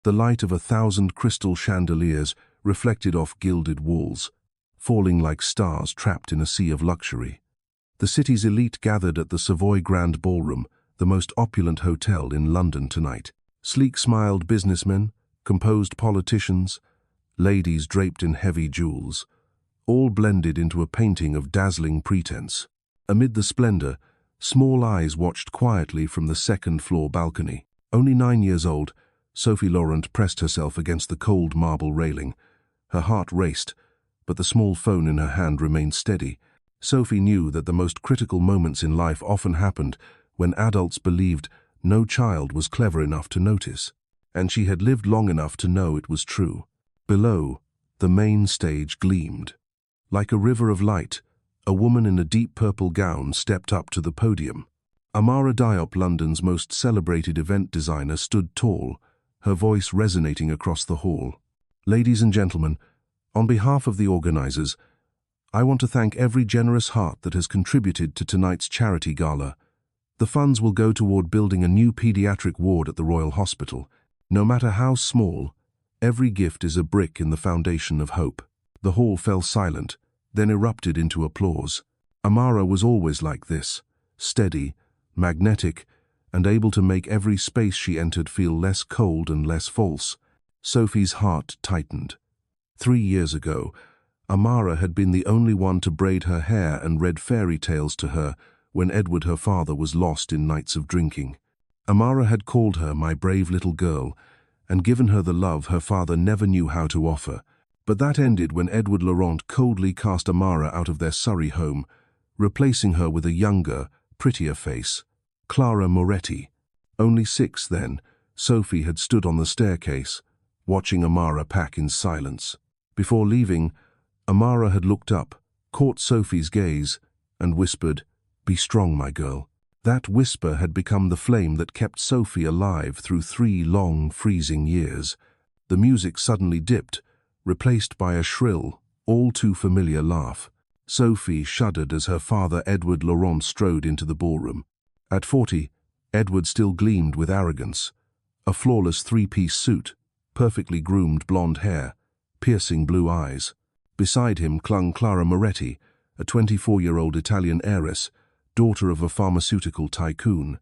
the light of 1,000 crystal chandeliers reflected off gilded walls, falling like stars trapped in a sea of luxury. The city's elite gathered at the Savoy Grand Ballroom, the most opulent hotel in London tonight. Sleek-smiled businessmen, composed politicians, ladies draped in heavy jewels, all blended into a painting of dazzling pretense. Amid the splendor, small eyes watched quietly from the second-floor balcony. Only 9 years old, Sophie Laurent pressed herself against the cold marble railing. Her heart raced, but the small phone in her hand remained steady. Sophie knew that the most critical moments in life often happened when adults believed no child was clever enough to notice, and she had lived long enough to know it was true. Below, the main stage gleamed. Like a river of light, a woman in a deep purple gown stepped up to the podium. Amara Diop, London's most celebrated event designer, stood tall, her voice resonating across the hall. "Ladies and gentlemen, on behalf of the organizers, I want to thank every generous heart that has contributed to tonight's charity gala. The funds will go toward building a new pediatric ward at the Royal Hospital. No matter how small, every gift is a brick in the foundation of hope." The hall fell silent, then erupted into applause. Amara was always like this, steady, magnetic, and able to make every space she entered feel less cold and less false. Sophie's heart tightened. 3 years ago, Amara had been the only one to braid her hair and read fairy tales to her when Edward, her father, was lost in nights of drinking. Amara had called her "my brave little girl" and given her the love her father never knew how to offer. But that ended when Edward Laurent coldly cast Amara out of their Surrey home, replacing her with a younger, prettier face, Clara Moretti. Only 6 then, Sophie had stood on the staircase, watching Amara pack in silence. Before leaving, Amara had looked up, caught Sophie's gaze, and whispered, "Be strong, my girl." That whisper had become the flame that kept Sophie alive through 3 long, freezing years. The music suddenly dipped, replaced by a shrill, all-too-familiar laugh. Sophie shuddered as her father Edward Laurent strode into the ballroom. At 40, Edward still gleamed with arrogance. A flawless 3-piece suit, perfectly groomed blonde hair, piercing blue eyes. Beside him clung Clara Moretti, a 24-year-old Italian heiress, daughter of a pharmaceutical tycoon.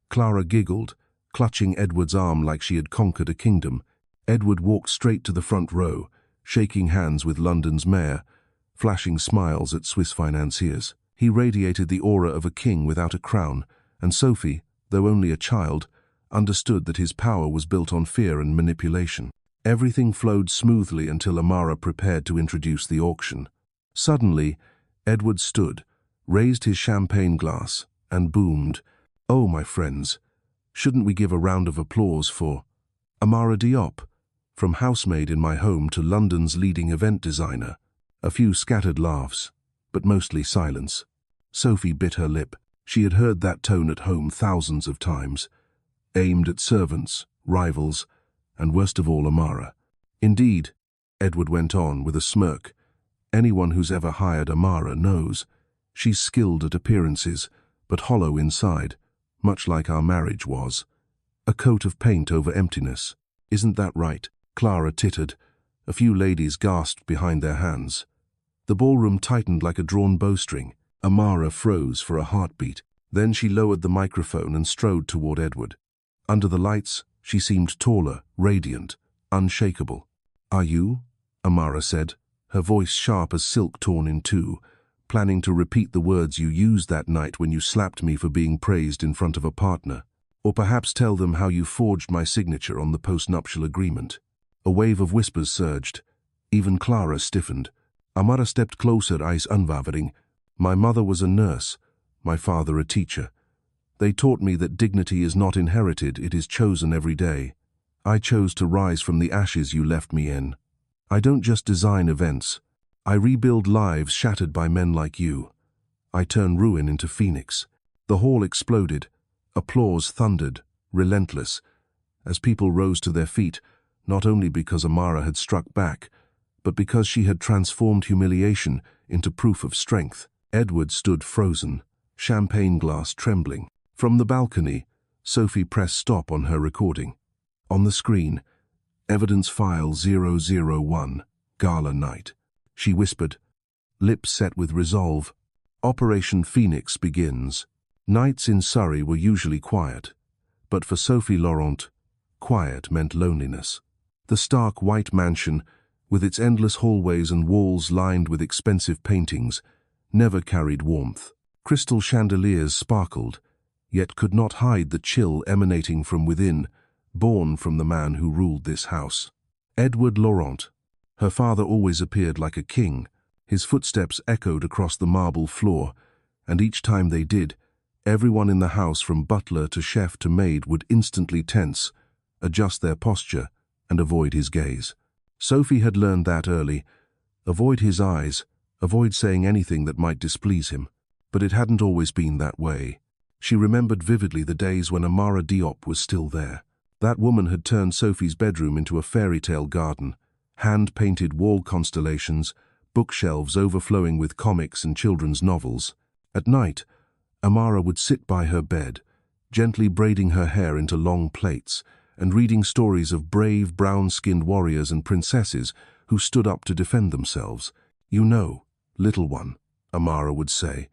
Clara giggled, clutching Edward's arm like she had conquered a kingdom. Edward walked straight to the front row, shaking hands with London's mayor, flashing smiles at Swiss financiers. He radiated the aura of a king without a crown, and Sophie, though only a child, understood that his power was built on fear and manipulation. Everything flowed smoothly until Amara prepared to introduce the auction. Suddenly, Edward stood, raised his champagne glass, and boomed, "Oh, my friends, shouldn't we give a round of applause for Amara Diop, from housemaid in my home to London's leading event designer?" A few scattered laughs, but mostly silence. Sophie bit her lip. She had heard that tone at home thousands of times, aimed at servants, rivals, and worst of all, Amara. "Indeed," Edward went on with a smirk, "anyone who's ever hired Amara knows. She's skilled at appearances, but hollow inside, much like our marriage was. A coat of paint over emptiness. Isn't that right?" Clara tittered. A few ladies gasped behind their hands. The ballroom tightened like a drawn bowstring. Amara froze for a heartbeat. Then she lowered the microphone and strode toward Edward. Under the lights, she seemed taller, radiant, unshakable. "Are you?" Amara said, her voice sharp as silk torn in two, "planning to repeat the words you used that night when you slapped me for being praised in front of a partner? Or perhaps tell them how you forged my signature on the postnuptial agreement?" A wave of whispers surged. Even Clara stiffened. Amara stepped closer, eyes unwavering. "My mother was a nurse, my father a teacher. They taught me that dignity is not inherited, it is chosen every day. I chose to rise from the ashes you left me in. I don't just design events. I rebuild lives shattered by men like you. I turn ruin into phoenix." The hall exploded. Applause thundered, relentless, as people rose to their feet, not only because Amara had struck back, but because she had transformed humiliation into proof of strength. Edward stood frozen, champagne glass trembling. From the balcony, Sophie pressed stop on her recording. On the screen, Evidence File 001, Gala Night. She whispered, lips set with resolve. Operation Phoenix begins. Nights in Surrey were usually quiet, but for Sophie Laurent, quiet meant loneliness. The stark white mansion, with its endless hallways and walls lined with expensive paintings, never carried warmth. Crystal chandeliers sparkled, yet could not hide the chill emanating from within, born from the man who ruled this house. Edward Laurent. Her father always appeared like a king. His footsteps echoed across the marble floor, and each time they did, everyone in the house from butler to chef to maid would instantly tense, adjust their posture, and avoid his gaze. Sophie had learned that early. Avoid his eyes, avoid saying anything that might displease him. But it hadn't always been that way. She remembered vividly the days when Amara Diop was still there. That woman had turned Sophie's bedroom into a fairy tale garden, hand-painted wall constellations, bookshelves overflowing with comics and children's novels. At night, Amara would sit by her bed, gently braiding her hair into long plaits, and reading stories of brave brown-skinned warriors and princesses who stood up to defend themselves. You know, little one, Amara would say,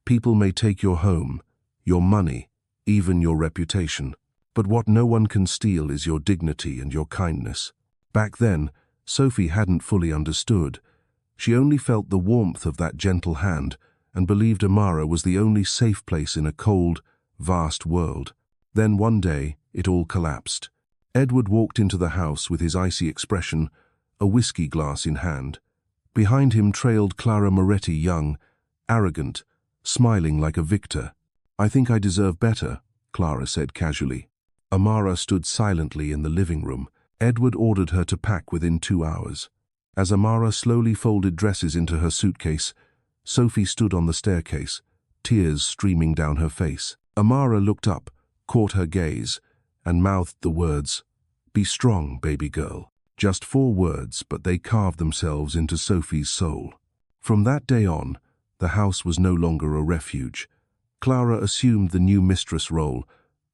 people may take your home, your money, even your reputation. But what no one can steal is your dignity and your kindness. Back then, Sophie hadn't fully understood. She only felt the warmth of that gentle hand and believed Amara was the only safe place in a cold, vast world. Then one day, it all collapsed. Edward walked into the house with his icy expression, a whiskey glass in hand. Behind him trailed Clara Moretti, young, arrogant, smiling like a victor. I think I deserve better, Clara said casually. Amara stood silently in the living room. Edward ordered her to pack within 2 hours. As Amara slowly folded dresses into her suitcase, Sophie stood on the staircase, tears streaming down her face. Amara looked up, caught her gaze, and mouthed the words, "Be strong, baby girl." Just 4 words, but they carved themselves into Sophie's soul. From that day on, the house was no longer a refuge. Clara assumed the new mistress role,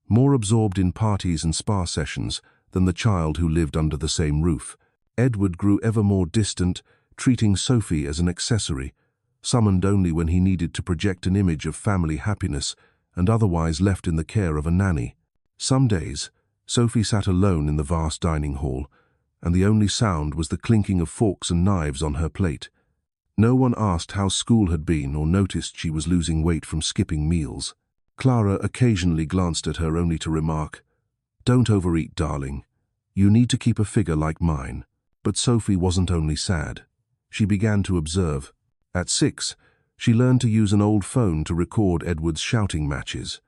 more absorbed in parties and spa sessions than the child who lived under the same roof. Edward grew ever more distant, treating Sophie as an accessory, summoned only when he needed to project an image of family happiness and otherwise left in the care of a nanny. Some days, Sophie sat alone in the vast dining hall, and the only sound was the clinking of forks and knives on her plate. No one asked how school had been or noticed she was losing weight from skipping meals. Clara occasionally glanced at her only to remark, "Don't overeat, darling. You need to keep a figure like mine." But Sophie wasn't only sad. She began to observe. At 6, she learned to use an old phone to record Edward's shouting matches.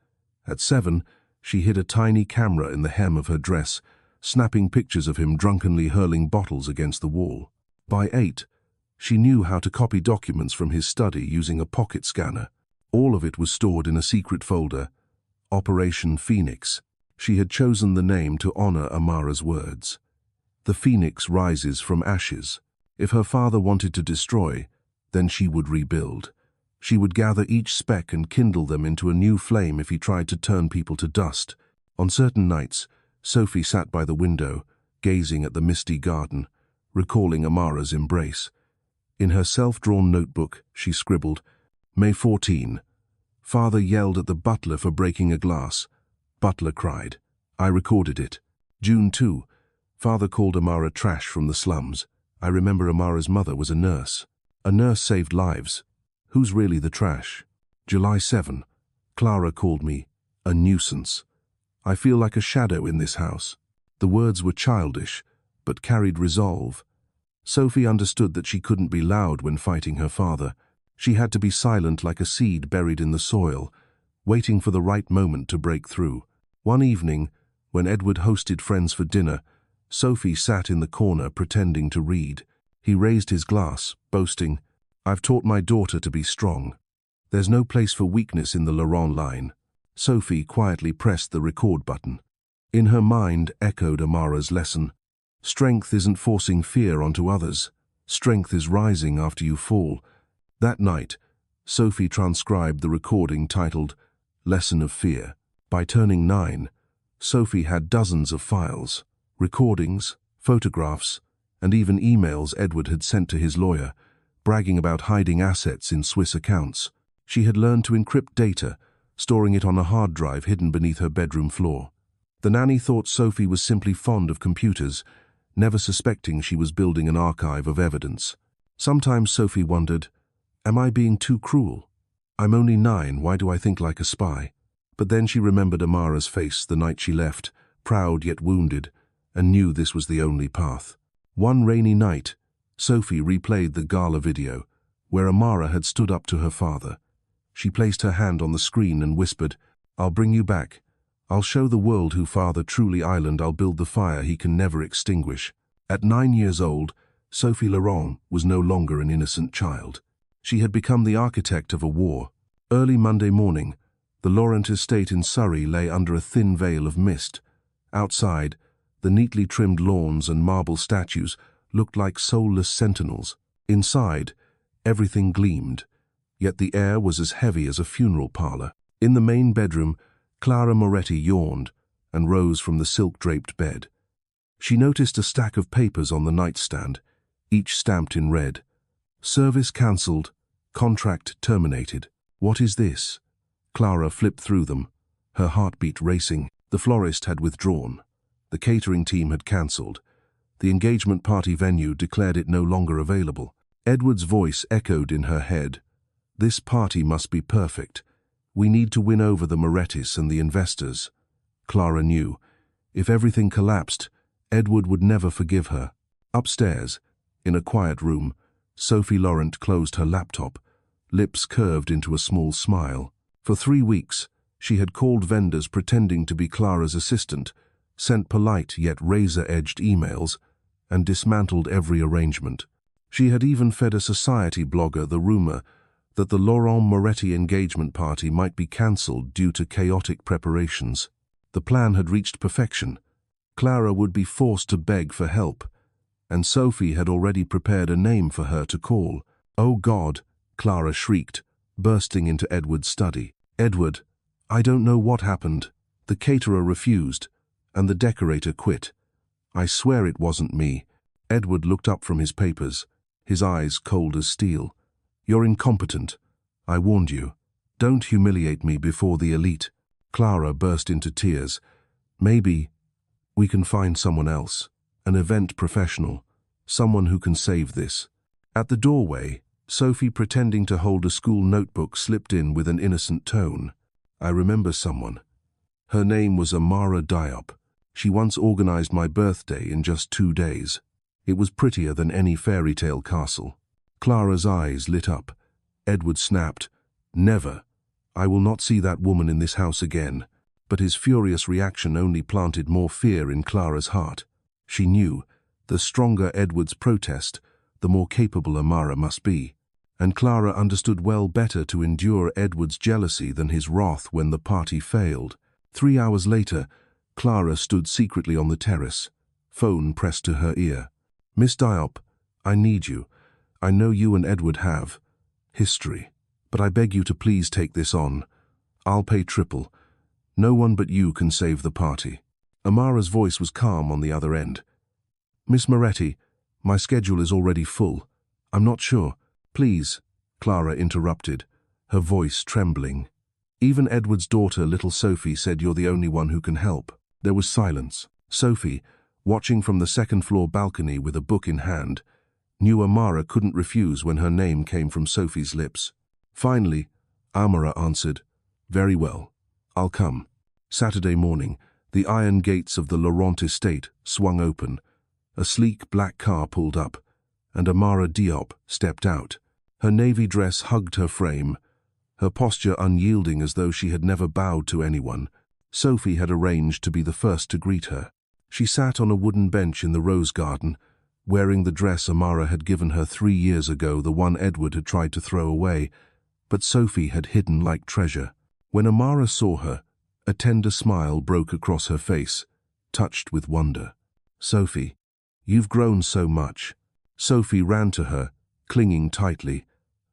At 7, she hid a tiny camera in the hem of her dress, snapping pictures of him drunkenly hurling bottles against the wall. By 8, she knew how to copy documents from his study using a pocket scanner. All of it was stored in a secret folder, Operation Phoenix. She had chosen the name to honor Amara's words. The phoenix rises from ashes. If her father wanted to destroy, then she would rebuild. She would gather each speck and kindle them into a new flame if he tried to turn people to dust. On certain nights, Sophie sat by the window, gazing at the misty garden, recalling Amara's embrace. In her self-drawn notebook, she scribbled, May 14. Father yelled at the butler for breaking a glass. Butler cried. I recorded it. June 2. Father called Amara trash from the slums. I remember Amara's mother was a nurse. A nurse saved lives. Who's really the trash? July 7. Clara called me a nuisance. I feel like a shadow in this house. The words were childish, but carried resolve. Sophie understood that she couldn't be loud when fighting her father. She had to be silent like a seed buried in the soil, waiting for the right moment to break through. One evening, when Edward hosted friends for dinner, Sophie sat in the corner pretending to read. He raised his glass, boasting, I've taught my daughter to be strong. There's no place for weakness in the Laurent line. Sophie quietly pressed the record button. In her mind echoed Amara's lesson. Strength isn't forcing fear onto others. Strength is rising after you fall. That night, Sophie transcribed the recording titled Lesson of Fear. By turning 9, Sophie had dozens of files, recordings, photographs, and even emails Edward had sent to his lawyer, bragging about hiding assets in Swiss accounts. She had learned to encrypt data, storing it on a hard drive hidden beneath her bedroom floor. The nanny thought Sophie was simply fond of computers, never suspecting she was building an archive of evidence. Sometimes Sophie wondered, am I being too cruel? I'm only 9, why do I think like a spy? But then she remembered Amara's face the night she left, proud yet wounded, and knew this was the only path. One rainy night, Sophie replayed the gala video, where Amara had stood up to her father. She placed her hand on the screen and whispered, I'll bring you back. I'll show the world who Father truly island. I'll build the fire he can never extinguish. At 9 years old, Sophie Laurent was no longer an innocent child. She had become the architect of a war. Early Monday morning, the Laurent estate in Surrey lay under a thin veil of mist. Outside, the neatly trimmed lawns and marble statues looked like soulless sentinels. Inside, everything gleamed, yet the air was as heavy as a funeral parlor. In the main bedroom, Clara Moretti yawned and rose from the silk-draped bed. She noticed a stack of papers on the nightstand, each stamped in red. Service cancelled, contract terminated. What is this? Clara flipped through them, her heartbeat racing. The florist had withdrawn. The catering team had cancelled. The engagement party venue declared it no longer available. Edward's voice echoed in her head. This party must be perfect. We need to win over the Morettis and the investors. Clara knew. If everything collapsed, Edward would never forgive her. Upstairs, in a quiet room, Sophie Laurent closed her laptop, lips curved into a small smile. For 3 weeks, she had called vendors pretending to be Clara's assistant, sent polite yet razor-edged emails, and dismantled every arrangement. She had even fed a society blogger the rumor that the Laurent Moretti engagement party might be cancelled due to chaotic preparations. The plan had reached perfection. Clara would be forced to beg for help, and Sophie had already prepared a name for her to call. "Oh God," Clara shrieked, bursting into Edward's study. "Edward, I don't know what happened. The caterer refused, and the decorator quit. I swear it wasn't me." Edward looked up from his papers, his eyes cold as steel. "You're incompetent. I warned you. Don't humiliate me before the elite." Clara burst into tears. "Maybe we can find someone else, an event professional, someone who can save this." At the doorway, Sophie, pretending to hold a school notebook, slipped in with an innocent tone. "I remember someone. Her name was Amara Diop. She once organized my birthday in just 2 days. It was prettier than any fairy tale castle." Clara's eyes lit up. Edward snapped, "Never. I will not see that woman in this house again." But his furious reaction only planted more fear in Clara's heart. She knew, the stronger Edward's protest, the more capable Amara must be. And Clara understood well better to endure Edward's jealousy than his wrath when the party failed. 3 hours later, Clara stood secretly on the terrace, phone pressed to her ear. "Miss Diop, I need you. I know you and Edward have history, but I beg you to please take this on. I'll pay triple. No one but you can save the party." Amara's voice was calm on the other end. "Miss Moretti, my schedule is already full. I'm not sure." "Please," Clara interrupted, her voice trembling. "Even Edward's daughter, little Sophie, said you're the only one who can help." There was silence. Sophie, watching from the second-floor balcony with a book in hand, knew Amara couldn't refuse when her name came from Sophie's lips. Finally, Amara answered, "Very well, I'll come." Saturday morning, the iron gates of the Laurent estate swung open. A sleek black car pulled up, and Amara Diop stepped out. Her navy dress hugged her frame, her posture unyielding as though she had never bowed to anyone. Sophie had arranged to be the first to greet her. She sat on a wooden bench in the rose garden, wearing the dress Amara had given her 3 years ago, the one Edward had tried to throw away, but Sophie had hidden like treasure. When Amara saw her, a tender smile broke across her face, touched with wonder. "Sophie, you've grown so much." Sophie ran to her, clinging tightly.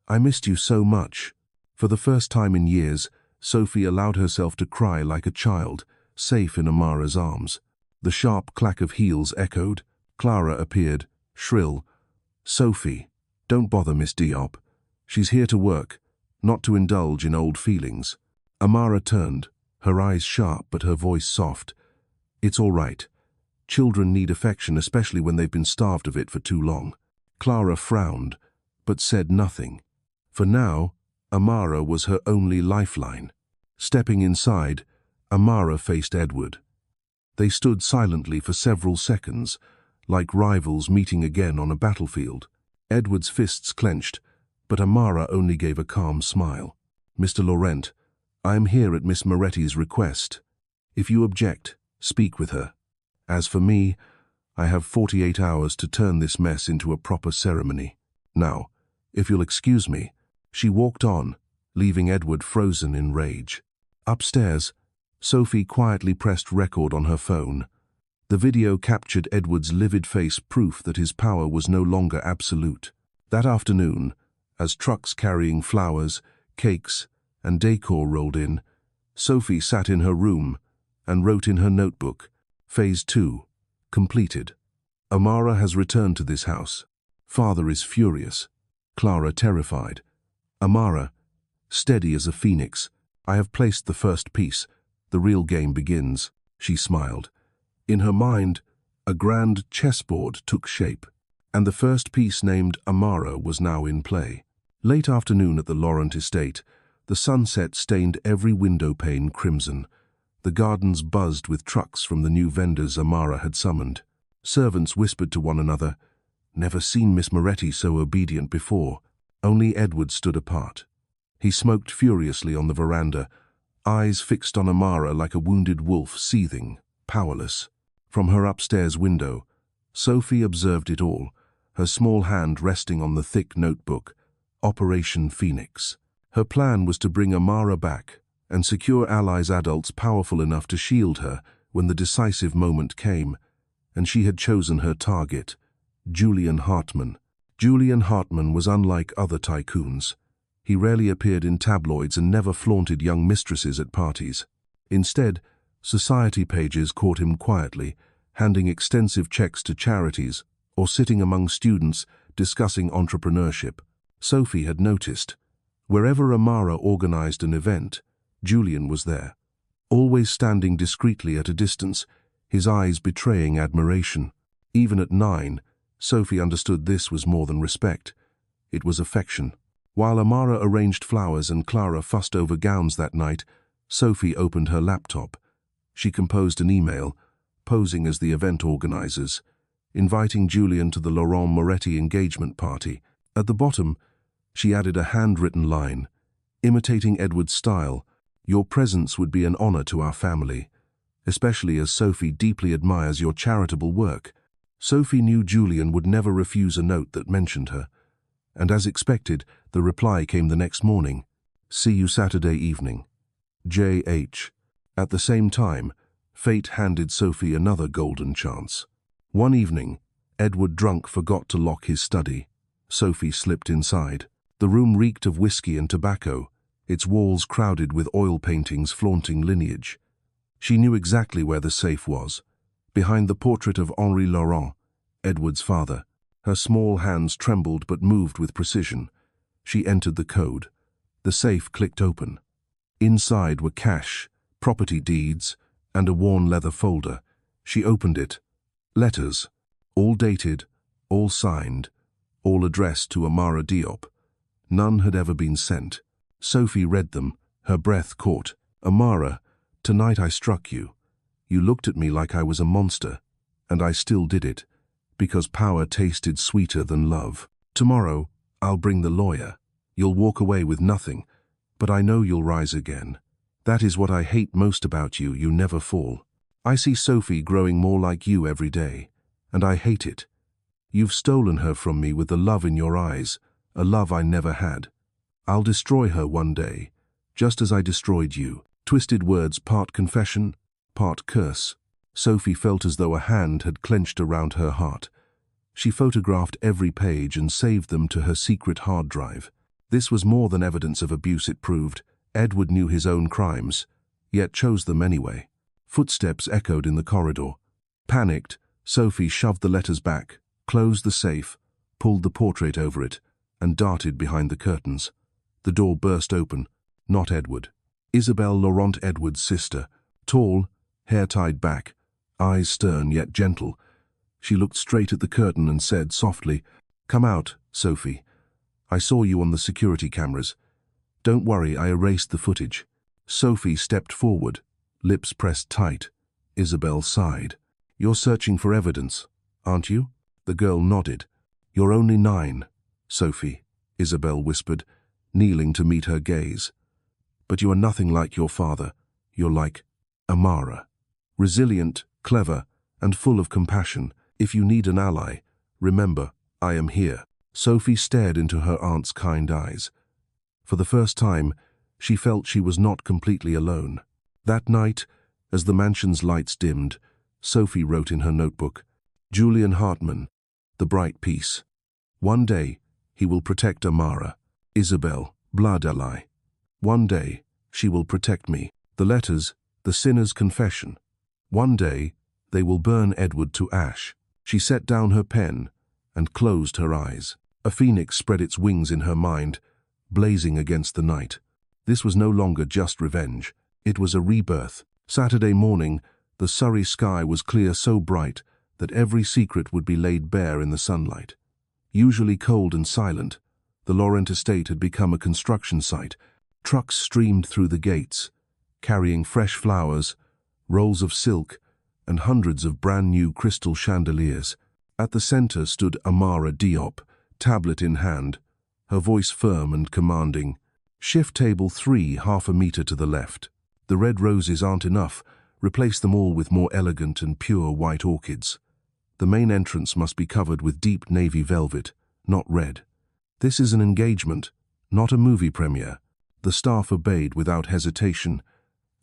"I missed you so much." For the first time in years, Sophie allowed herself to cry like a child, safe in Amara's arms. The sharp clack of heels echoed. Clara appeared, shrill. "Sophie, don't bother Miss Diop. She's here to work, not to indulge in old feelings." Amara turned, her eyes sharp but her voice soft. "It's all right. Children need affection, especially when they've been starved of it for too long." Clara frowned, but said nothing. For now, Amara was her only lifeline. Stepping inside, Amara faced Edward. They stood silently for several seconds, like rivals meeting again on a battlefield. Edward's fists clenched, but Amara only gave a calm smile. "Mr. Laurent, I am here at Miss Moretti's request. If you object, speak with her. As for me, I have 48 hours to turn this mess into a proper ceremony. Now, if you'll excuse me." She walked on, leaving Edward frozen in rage. Upstairs, Sophie quietly pressed record on her phone. The video captured Edward's livid face, proof that his power was no longer absolute. That afternoon, as trucks carrying flowers, cakes, and decor rolled in, Sophie sat in her room and wrote in her notebook, "Phase 2, completed. Amara has returned to this house. Father is furious. Clara terrified. Amara, steady as a phoenix. I have placed the first piece. The real game begins." She smiled. In her mind, a grand chessboard took shape, and the first piece named Amara was now in play. Late afternoon at the Laurent estate, the sunset stained every window pane crimson. The gardens buzzed with trucks from the new vendors Amara had summoned. Servants whispered to one another, "Never seen Miss Moretti so obedient before." Only Edward stood apart. He smoked furiously on the veranda, eyes fixed on Amara like a wounded wolf, seething, powerless. From her upstairs window, Sophie observed it all, her small hand resting on the thick notebook, Operation Phoenix. Her plan was to bring Amara back and secure allies, adults powerful enough to shield her when the decisive moment came, and she had chosen her target, Julian Hartmann. Julian Hartmann was unlike other tycoons. He rarely appeared in tabloids and never flaunted young mistresses at parties. Instead, society pages caught him quietly, handing extensive checks to charities or sitting among students discussing entrepreneurship. Sophie had noticed. Wherever Amara organized an event, Julian was there, always standing discreetly at a distance, his eyes betraying admiration. Even at 9, Sophie understood this was more than respect. It was affection. While Amara arranged flowers and Clara fussed over gowns that night, Sophie opened her laptop. She composed an email, posing as the event organizers, inviting Julian to the Laurent Moretti engagement party. At the bottom, she added a handwritten line, imitating Edward's style, "Your presence would be an honor to our family, especially as Sophie deeply admires your charitable work." Sophie knew Julian would never refuse a note that mentioned her, and as expected, the reply came the next morning. "See you Saturday evening. J.H." At the same time, fate handed Sophie another golden chance. One evening, Edward, drunk, forgot to lock his study. Sophie slipped inside. The room reeked of whiskey and tobacco, its walls crowded with oil paintings flaunting lineage. She knew exactly where the safe was, behind the portrait of Henri Laurent, Edward's father. Her small hands trembled but moved with precision. She entered the code. The safe clicked open. Inside were cash, property deeds, and a worn leather folder. She opened it. Letters, all dated, all signed, all addressed to Amara Diop. None had ever been sent. Sophie read them, her breath caught. "Amara, tonight I struck you. You looked at me like I was a monster, and I still did it, because power tasted sweeter than love. Tomorrow, I'll bring the lawyer. You'll walk away with nothing, but I know you'll rise again. That is what I hate most about you, you never fall. I see Sophie growing more like you every day, and I hate it. You've stolen her from me with the love in your eyes, a love I never had. I'll destroy her one day, just as I destroyed you." Twisted words, part confession, part curse. Sophie felt as though a hand had clenched around her heart. She photographed every page and saved them to her secret hard drive. This was more than evidence of abuse, it proved. Edward knew his own crimes, yet chose them anyway. Footsteps echoed in the corridor. Panicked, Sophie shoved the letters back, closed the safe, pulled the portrait over it, and darted behind the curtains. The door burst open. Not Edward. Isabelle Laurent, Edward's sister. Tall, hair tied back, eyes stern yet gentle. She looked straight at the curtain and said softly, "Come out, Sophie. I saw you on the security cameras. Don't worry, I erased the footage." Sophie stepped forward, lips pressed tight. Isabelle sighed. "You're searching for evidence, aren't you?" The girl nodded. "You're only 9, Sophie," Isabelle whispered, kneeling to meet her gaze. "But you are nothing like your father. You're like Amara. Resilient, clever, and full of compassion. If you need an ally, remember, I am here." Sophie stared into her aunt's kind eyes. For the first time, she felt she was not completely alone. That night, as the mansion's lights dimmed, Sophie wrote in her notebook, "Julian Hartman, the bright peace. One day, he will protect Amara. Isabelle, blood ally. One day, she will protect me." The letters, the sinner's confession. One day, they will burn Edward to ash. She set down her pen and closed her eyes. A phoenix spread its wings in her mind, blazing against the night. This was no longer just revenge. It was a rebirth. Saturday morning, the Surrey sky was clear, so bright that every secret would be laid bare in the sunlight. Usually cold and silent, the Laurent estate had become a construction site. Trucks streamed through the gates, carrying fresh flowers, rolls of silk, and hundreds of brand-new crystal chandeliers. At the center stood Amara Diop, tablet in hand, her voice firm and commanding. "Shift table 3 half a meter to the left. The red roses aren't enough. Replace them all with more elegant and pure white orchids. The main entrance must be covered with deep navy velvet, not red. This is an engagement, not a movie premiere." The staff obeyed without hesitation,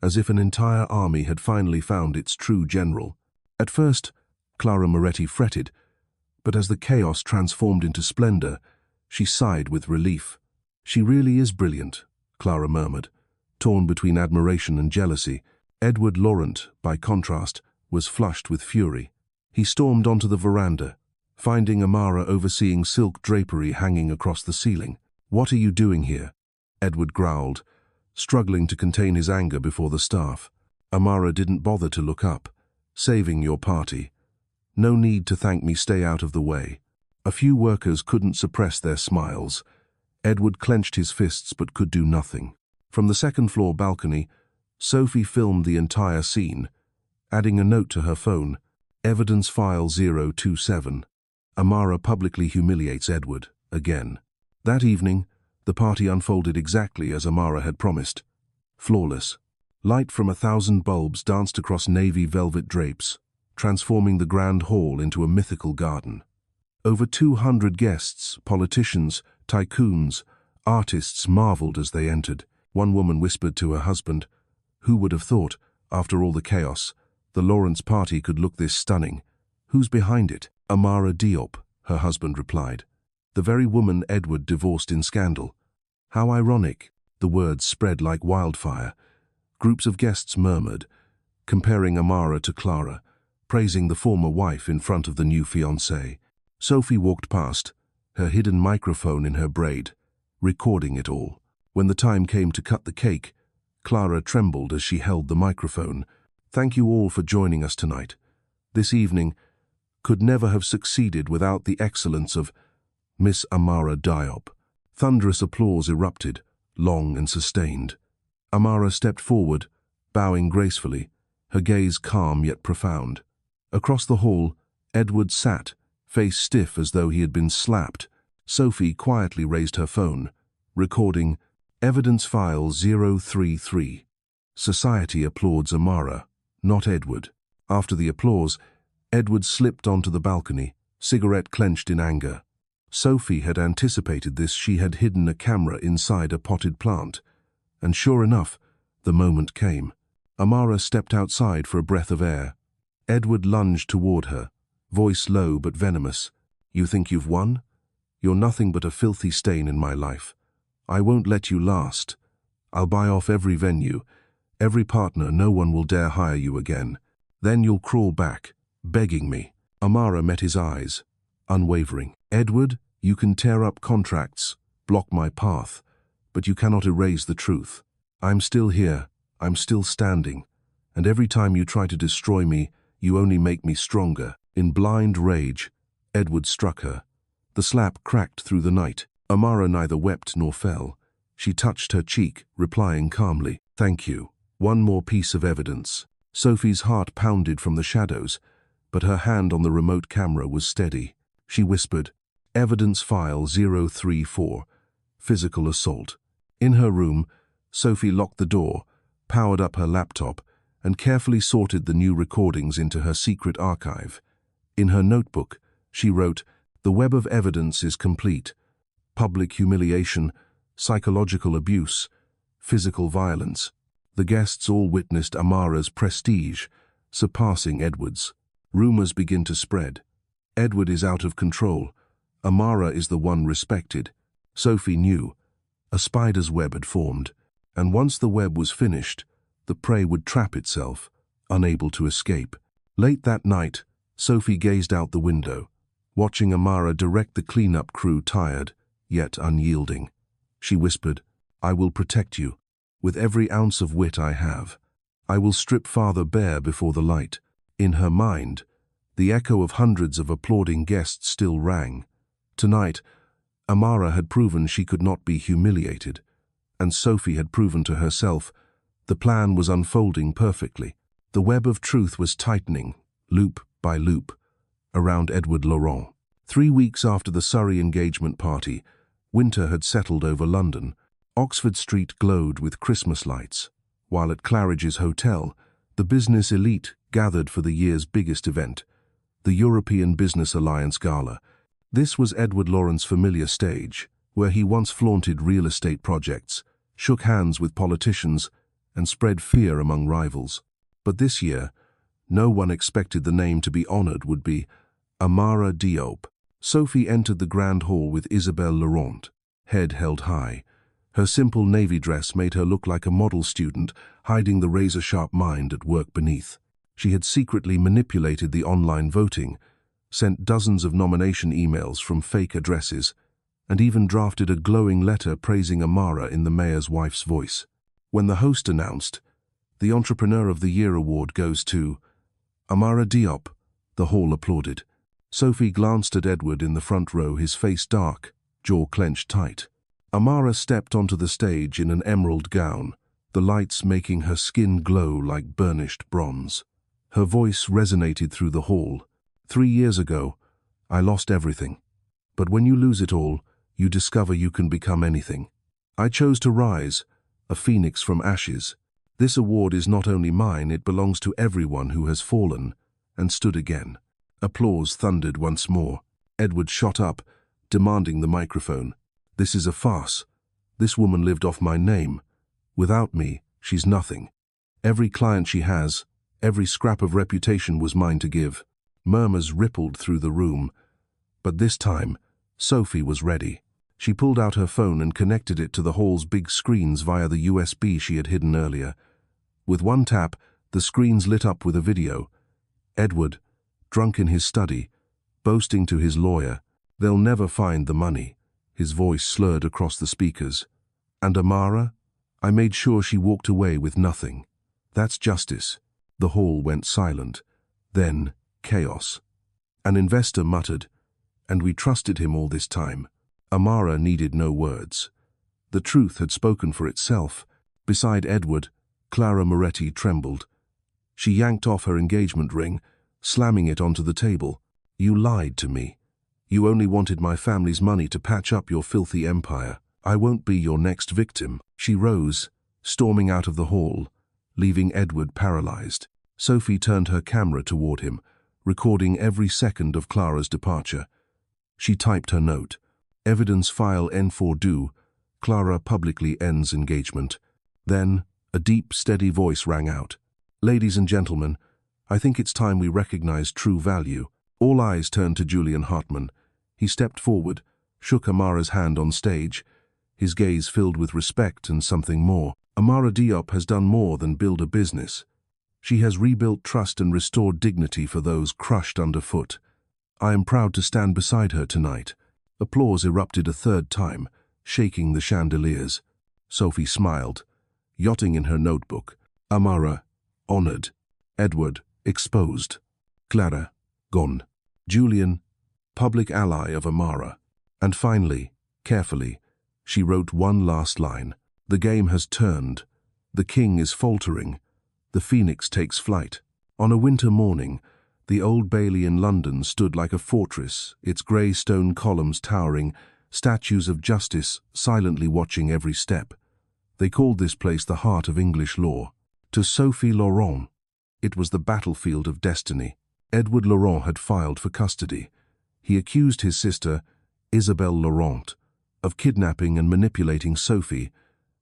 as if an entire army had finally found its true general. At first, Clara Moretti fretted, but as the chaos transformed into splendor, she sighed with relief. "She really is brilliant," Clara murmured, torn between admiration and jealousy. Edward Laurent, by contrast, was flushed with fury. He stormed onto the veranda, finding Amara overseeing silk drapery hanging across the ceiling. "What are you doing here?" Edward growled, struggling to contain his anger before the staff. Amara didn't bother to look up. "Saving your party. No need to thank me, stay out of the way." A few workers couldn't suppress their smiles. Edward clenched his fists but could do nothing. From the second-floor balcony, Sophie filmed the entire scene, adding a note to her phone, "Evidence file 027. Amara publicly humiliates Edward, again." That evening, the party unfolded exactly as Amara had promised. Flawless. Light from 1,000 bulbs danced across navy velvet drapes, transforming the grand hall into a mythical garden. Over 200 guests, politicians, tycoons, artists marveled as they entered. One woman whispered to her husband, "Who would have thought, after all the chaos, the Laurent's party could look this stunning? Who's behind it?" "Amara Diop," her husband replied. "The very woman Edward divorced in scandal." "How ironic." The words spread like wildfire. Groups of guests murmured, comparing Amara to Clara, praising the former wife in front of the new fiancé. Sophie walked past, her hidden microphone in her braid, recording it all. When the time came to cut the cake, Clara trembled as she held the microphone. "Thank you all for joining us tonight. This evening could never have succeeded without the excellence of Miss Amara Diop." Thunderous applause erupted, long and sustained. Amara stepped forward, bowing gracefully, her gaze calm yet profound. Across the hall, Edward sat, face stiff as though he had been slapped. Sophie quietly raised her phone, recording Evidence File 033. Society applauds Amara, not Edward. After the applause, Edward slipped onto the balcony, cigarette clenched in anger. Sophie had anticipated this. She had hidden a camera inside a potted plant. And sure enough, the moment came. Amara stepped outside for a breath of air. Edward lunged toward her, voice low but venomous. "You think you've won? You're nothing but a filthy stain in my life. I won't let you last. I'll buy off every venue, every partner. No one will dare hire you again. Then you'll crawl back, begging me. Amara met his eyes, unwavering. "Edward, you can tear up contracts, block my path, but you cannot erase the truth. I'm still here, I'm still standing, and every time you try to destroy me, you only make me stronger." In blind rage, Edward struck her. The slap cracked through the night. Amara neither wept nor fell. She touched her cheek, replying calmly, "Thank you. One more piece of evidence." Sophie's heart pounded from the shadows, but her hand on the remote camera was steady. She whispered, "Evidence file 034, physical assault." In her room, Sophie locked the door, powered up her laptop, and carefully sorted the new recordings into her secret archive. In her notebook, she wrote, "The web of evidence is complete. Public humiliation, psychological abuse, physical violence. The guests all witnessed Amara's prestige, surpassing Edward's. Rumors begin to spread. Edward is out of control. Amara is the one respected." Sophie knew. A spider's web had formed, and once the web was finished, the prey would trap itself, unable to escape. Late that night, Sophie gazed out the window, watching Amara direct the cleanup crew, tired, yet unyielding. She whispered, "I will protect you, with every ounce of wit I have. I will strip father bare before the light." In her mind, the echo of hundreds of applauding guests still rang. Tonight, Amara had proven she could not be humiliated, and Sophie had proven to herself the plan was unfolding perfectly. The web of truth was tightening, loop by loop, around Edward Laurent. 3 weeks after the Surrey engagement party, winter had settled over London. Oxford Street glowed with Christmas lights, while at Claridge's hotel, the business elite gathered for the year's biggest event, the European Business Alliance Gala. This was Edward Laurent's familiar stage, where he once flaunted real estate projects, shook hands with politicians, and spread fear among rivals. But this year, no one expected the name to be honored would be Amara Diop. Sophie entered the grand hall with Isabelle Laurent, head held high. Her simple navy dress made her look like a model student, hiding the razor-sharp mind at work beneath. She had secretly manipulated the online voting, sent dozens of nomination emails from fake addresses, and even drafted a glowing letter praising Amara in the mayor's wife's voice. When the host announced, "The Entrepreneur of the Year award goes to Amara Diop," the hall applauded. Sophie glanced at Edward in the front row, his face dark, jaw clenched tight. Amara stepped onto the stage in an emerald gown, the lights making her skin glow like burnished bronze. Her voice resonated through the hall. "3 years ago, I lost everything. But when you lose it all, you discover you can become anything. I chose to rise, a phoenix from ashes. This award is not only mine, it belongs to everyone who has fallen and stood again." Applause thundered once more. Edward shot up, demanding the microphone. "This is a farce. This woman lived off my name. Without me, she's nothing. Every client she has, every scrap of reputation was mine to give." Murmurs rippled through the room, but this time, Sophie was ready. She pulled out her phone and connected it to the hall's big screens via the USB she had hidden earlier. With one tap, the screens lit up with a video. Edward, drunk in his study, boasting to his lawyer, "They'll never find the money." His voice slurred across the speakers. "And Amara? I made sure she walked away with nothing. That's justice." The hall went silent. Then, chaos. An investor muttered, "And we trusted him all this time." Amara needed no words. The truth had spoken for itself. Beside Edward, Clara Moretti trembled. She yanked off her engagement ring, slamming it onto the table. "You lied to me. You only wanted my family's money to patch up your filthy empire. I won't be your next victim." She rose, storming out of the hall, leaving Edward paralyzed. Sophie turned her camera toward him, recording every second of Clara's departure. She typed her note. "Evidence file N4 Clara publicly ends engagement." Then, a deep, steady voice rang out. "Ladies and gentlemen, I think it's time we recognize true value." All eyes turned to Julian Hartman. He stepped forward, shook Amara's hand on stage, his gaze filled with respect and something more. "Amara Diop has done more than build a business. She has rebuilt trust and restored dignity for those crushed underfoot. I am proud to stand beside her tonight. Applause erupted a third time, shaking the chandeliers. Sophie smiled, yachting in her notebook. Amara, honored. Edward, exposed. Clara, gone. Julian, public ally of Amara. And finally, carefully, she wrote one last line. The game has turned. The king is faltering. The phoenix takes flight. On a winter morning, the Old Bailey in London stood like a fortress, its grey stone columns towering, statues of justice silently watching every step. They called this place the heart of English law. To Sophie Laurent, it was the battlefield of destiny. Edward Laurent had filed for custody. He accused his sister, Isabelle Laurent, of kidnapping and manipulating Sophie,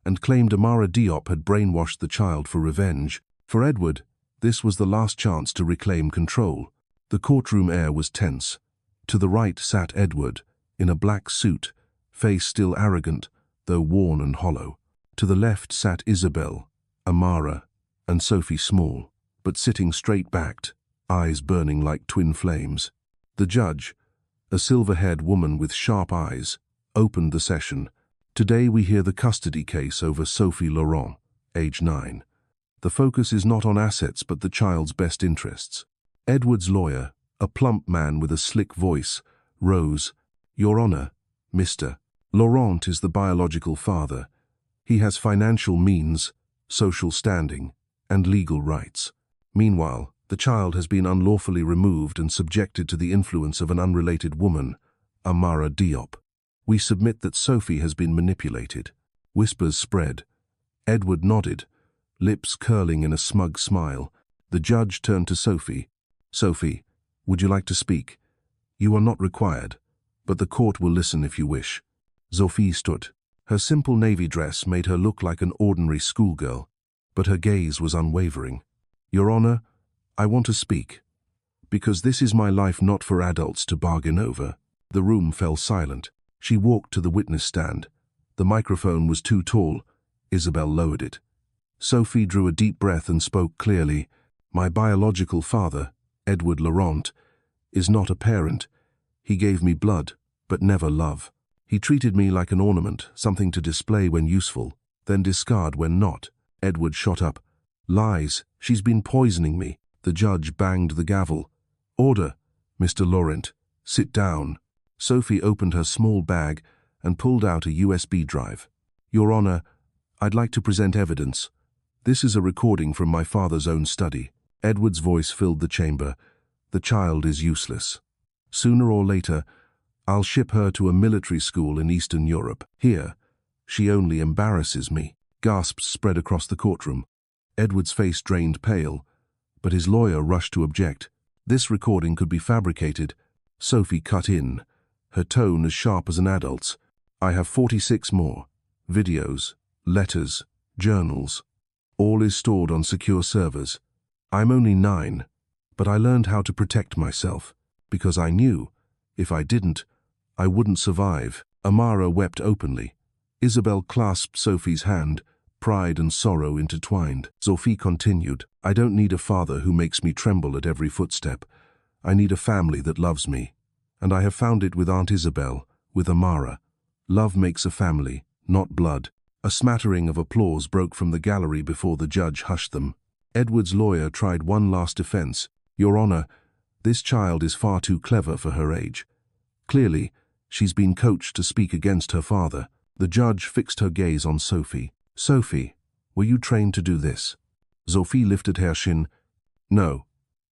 and claimed Amara Diop had brainwashed the child for revenge. For Edward, this was the last chance to reclaim control. The courtroom air was tense. To the right sat Edward, in a black suit, face still arrogant, though worn and hollow. To the left sat Isabelle, Amara, and Sophie Small, but sitting straight-backed, eyes burning like twin flames. The judge, a silver-haired woman with sharp eyes, opened the session. Today we hear the custody case over Sophie Laurent, age 9. The focus is not on assets but the child's best interests. Edward's lawyer, a plump man with a slick voice, rose. Your Honor, Mr. Laurent is the biological father. He has financial means, social standing, and legal rights. Meanwhile, the child has been unlawfully removed and subjected to the influence of an unrelated woman, Amara Diop. We submit that Sophie has been manipulated. Whispers spread. Edward nodded, lips curling in a smug smile. The judge turned to Sophie. Sophie, would you like to speak? You are not required, but the court will listen if you wish. Sophie stood. Her simple navy dress made her look like an ordinary schoolgirl, but her gaze was unwavering. Your Honor, I want to speak, because this is my life not for adults to bargain over. The room fell silent. She walked to the witness stand. The microphone was too tall. Isabelle lowered it. Sophie drew a deep breath and spoke clearly. My biological father, Edward Laurent, is not a parent. He gave me blood, but never love. He treated me like an ornament, something to display when useful, then discard when not. Edward shot up. Lies. She's been poisoning me. The judge banged the gavel. Order, Mr. Laurent. Sit down. Sophie opened her small bag and pulled out a USB drive. Your Honor, I'd like to present evidence. This is a recording from my father's own study. Edward's voice filled the chamber. The child is useless. Sooner or later, I'll ship her to a military school in Eastern Europe. Here, she only embarrasses me. Gasps spread across the courtroom. Edward's face drained pale, but his lawyer rushed to object. This recording could be fabricated. Sophie cut in, her tone as sharp as an adult's. I have 46 more. Videos, letters, journals. All is stored on secure servers. I'm only 9, but I learned how to protect myself, because I knew, if I didn't, I wouldn't survive. Amara wept openly. Isabelle clasped Sophie's hand, pride and sorrow intertwined. Sophie continued, I don't need a father who makes me tremble at every footstep. I need a family that loves me. And I have found it with Aunt Isabelle, with Amara. Love makes a family, not blood. A smattering of applause broke from the gallery before the judge hushed them. Edward's lawyer tried one last defense. Your Honor, this child is far too clever for her age. Clearly, she's been coached to speak against her father. The judge fixed her gaze on Sophie. Sophie, were you trained to do this? Sophie lifted her chin. No.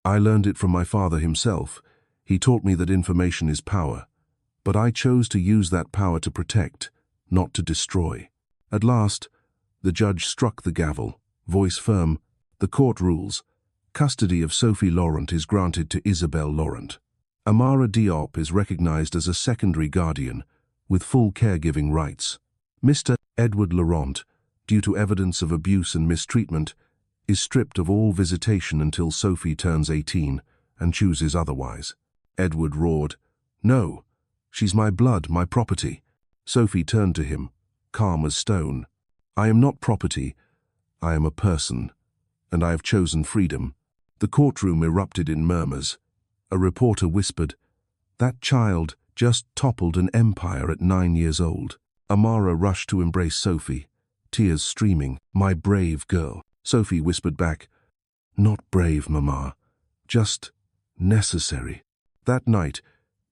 I learned it from my father himself. He taught me that information is power. But I chose to use that power to protect, not to destroy. At last, the judge struck the gavel, voice firm. The court rules. Custody of Sophie Laurent is granted to Isabelle Laurent. Amara Diop is recognized as a secondary guardian, with full caregiving rights. Mr. Edward Laurent, due to evidence of abuse and mistreatment, is stripped of all visitation until Sophie turns 18 and chooses otherwise. Edward roared, No, she's my blood, my property. Sophie turned to him, calm as stone. I am not property, I am a person, and I have chosen freedom. The courtroom erupted in murmurs. A reporter whispered, That child just toppled an empire at 9 years old. Amara rushed to embrace Sophie, tears streaming. "My brave girl." Sophie whispered back, "Not brave, Mama, just necessary." That night,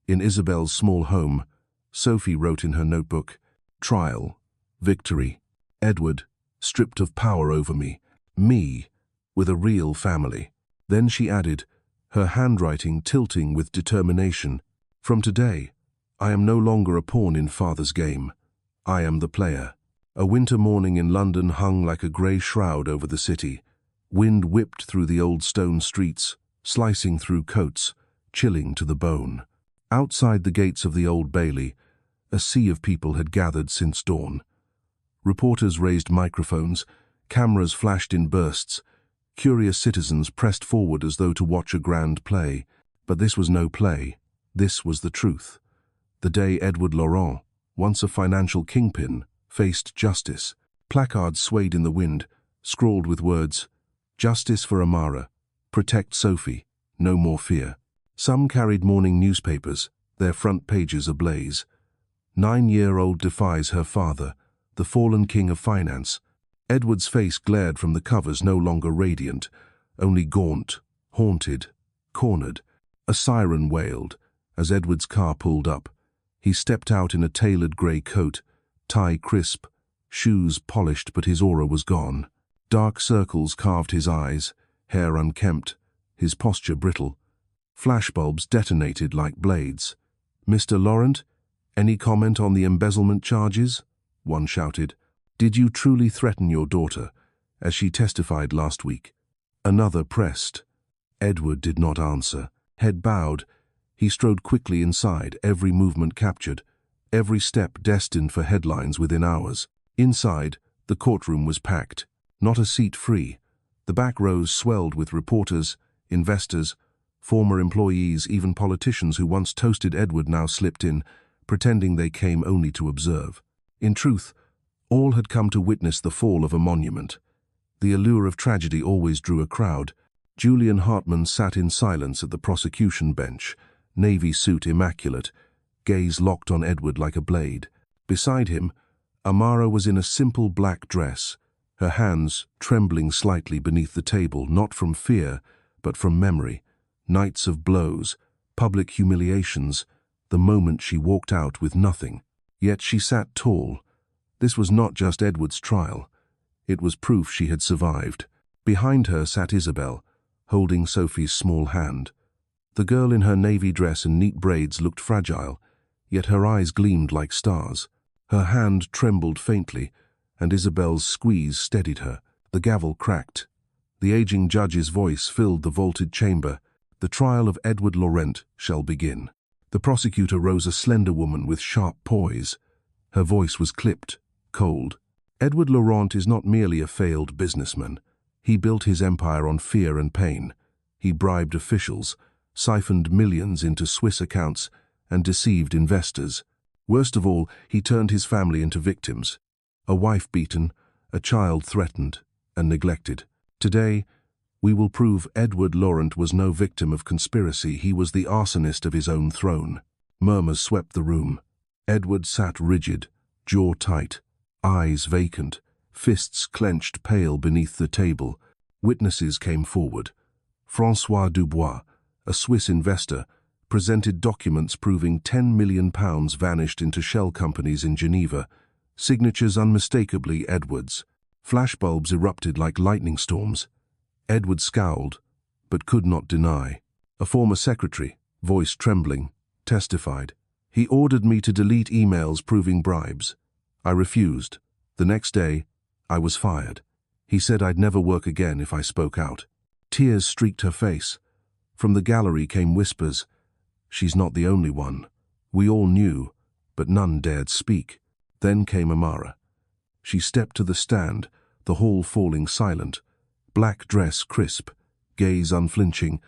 in Isabel's small home, Sophie wrote in her notebook, "Trial, victory, Edward, stripped of power over me, with a real family." Then she added, her handwriting tilting with determination, "From today, I am no longer a pawn in Father's game. I am the player." A winter morning in London hung like a grey shroud over the city. Wind whipped through the old stone streets, slicing through coats, chilling to the bone. Outside the gates of the Old Bailey, a sea of people had gathered since dawn. Reporters raised microphones, cameras flashed in bursts. Curious citizens pressed forward as though to watch a grand play. But this was no play. This was the truth. The day Edward Laurent, once a financial kingpin, faced justice. Placards swayed in the wind, scrawled with words, "Justice for Amara. Protect Sophie. No more fear." Some carried morning newspapers, their front pages ablaze. 9-year-old defies her father, the fallen king of finance. Edward's face glared from the covers, no longer radiant, only gaunt, haunted, cornered. A siren wailed as Edward's car pulled up. He stepped out in a tailored grey coat, tie crisp, shoes polished, but his aura was gone. Dark circles carved his eyes, hair unkempt, his posture brittle. Flashbulbs detonated like blades. "Mr. Laurent, any comment on the embezzlement charges?" one shouted. "Did you truly threaten your daughter, as she testified last week?" Another pressed. Edward did not answer. Head bowed, he strode quickly inside, every movement captured, every step destined for headlines within hours. Inside, the courtroom was packed, not a seat free. The back rows swelled with reporters, investors, former employees, even politicians who once toasted Edward now slipped in, pretending they came only to observe. In truth, all had come to witness the fall of a monument. The allure of tragedy always drew a crowd. Julian Hartman sat in silence at the prosecution bench, navy suit immaculate, gaze locked on Edward like a blade. Beside him, Amara was in a simple black dress, her hands trembling slightly beneath the table, not from fear, but from memory. Nights of blows, public humiliations, the moment she walked out with nothing. Yet she sat tall. This was not just Edward's trial. It was proof she had survived. Behind her sat Isabel, holding Sophie's small hand. The girl in her navy dress and neat braids looked fragile, yet her eyes gleamed like stars. Her hand trembled faintly, and Isabel's squeeze steadied her. The gavel cracked. The aging judge's voice filled the vaulted chamber. "The trial of Edward Laurent shall begin." The prosecutor rose, a slender woman with sharp poise. Her voice was clipped, cold. "Edward Laurent is not merely a failed businessman. He built his empire on fear and pain. He bribed officials, siphoned millions into Swiss accounts, and deceived investors. Worst of all, he turned his family into victims. A wife beaten, a child threatened and neglected. Today, we will prove Edward Laurent was no victim of conspiracy. He was the arsonist of his own throne." Murmurs swept the room. Edward sat rigid, jaw tight, eyes vacant, fists clenched, pale beneath the table. Witnesses came forward. François Dubois, a Swiss investor, presented documents proving £10 million vanished into shell companies in Geneva, signatures unmistakably Edward's. Flashbulbs erupted like lightning storms. Edward scowled, but could not deny. A former secretary, voice trembling, testified. "He ordered me to delete emails proving bribes. I refused. The next day, I was fired. He said I'd never work again if I spoke out." Tears streaked her face. From the gallery came whispers. "She's not the only one." We all knew, but none dared speak. Then came Amara. She stepped to the stand, the hall falling silent. Black dress crisp, gaze unflinching,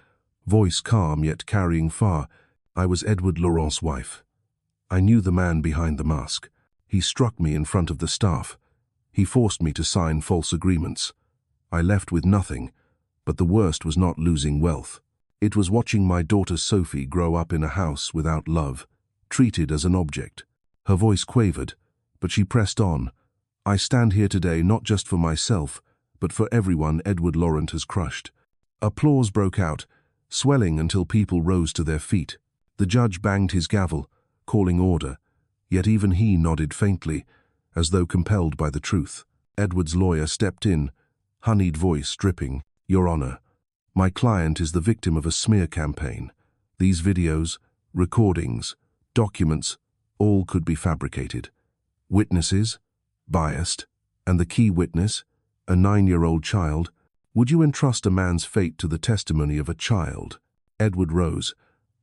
voice calm yet carrying far. "I was Edward Laurent's wife. I knew the man behind the mask. He struck me in front of the staff. He forced me to sign false agreements. I left with nothing, but the worst was not losing wealth. It was watching my daughter Sophie grow up in a house without love, treated as an object. Her voice quavered, but she pressed on. I stand here today not just for myself, but for everyone Edward Laurent has crushed. Applause broke out, swelling until people rose to their feet. The judge banged his gavel, calling order, yet even he nodded faintly, as though compelled by the truth. Edward's lawyer stepped in, honeyed voice dripping. Your Honor, my client is the victim of a smear campaign. These videos, recordings, documents, all could be fabricated. Witnesses, biased, and the key witness, a 9-year-old child. Would you entrust a man's fate to the testimony of a child? Edward rose,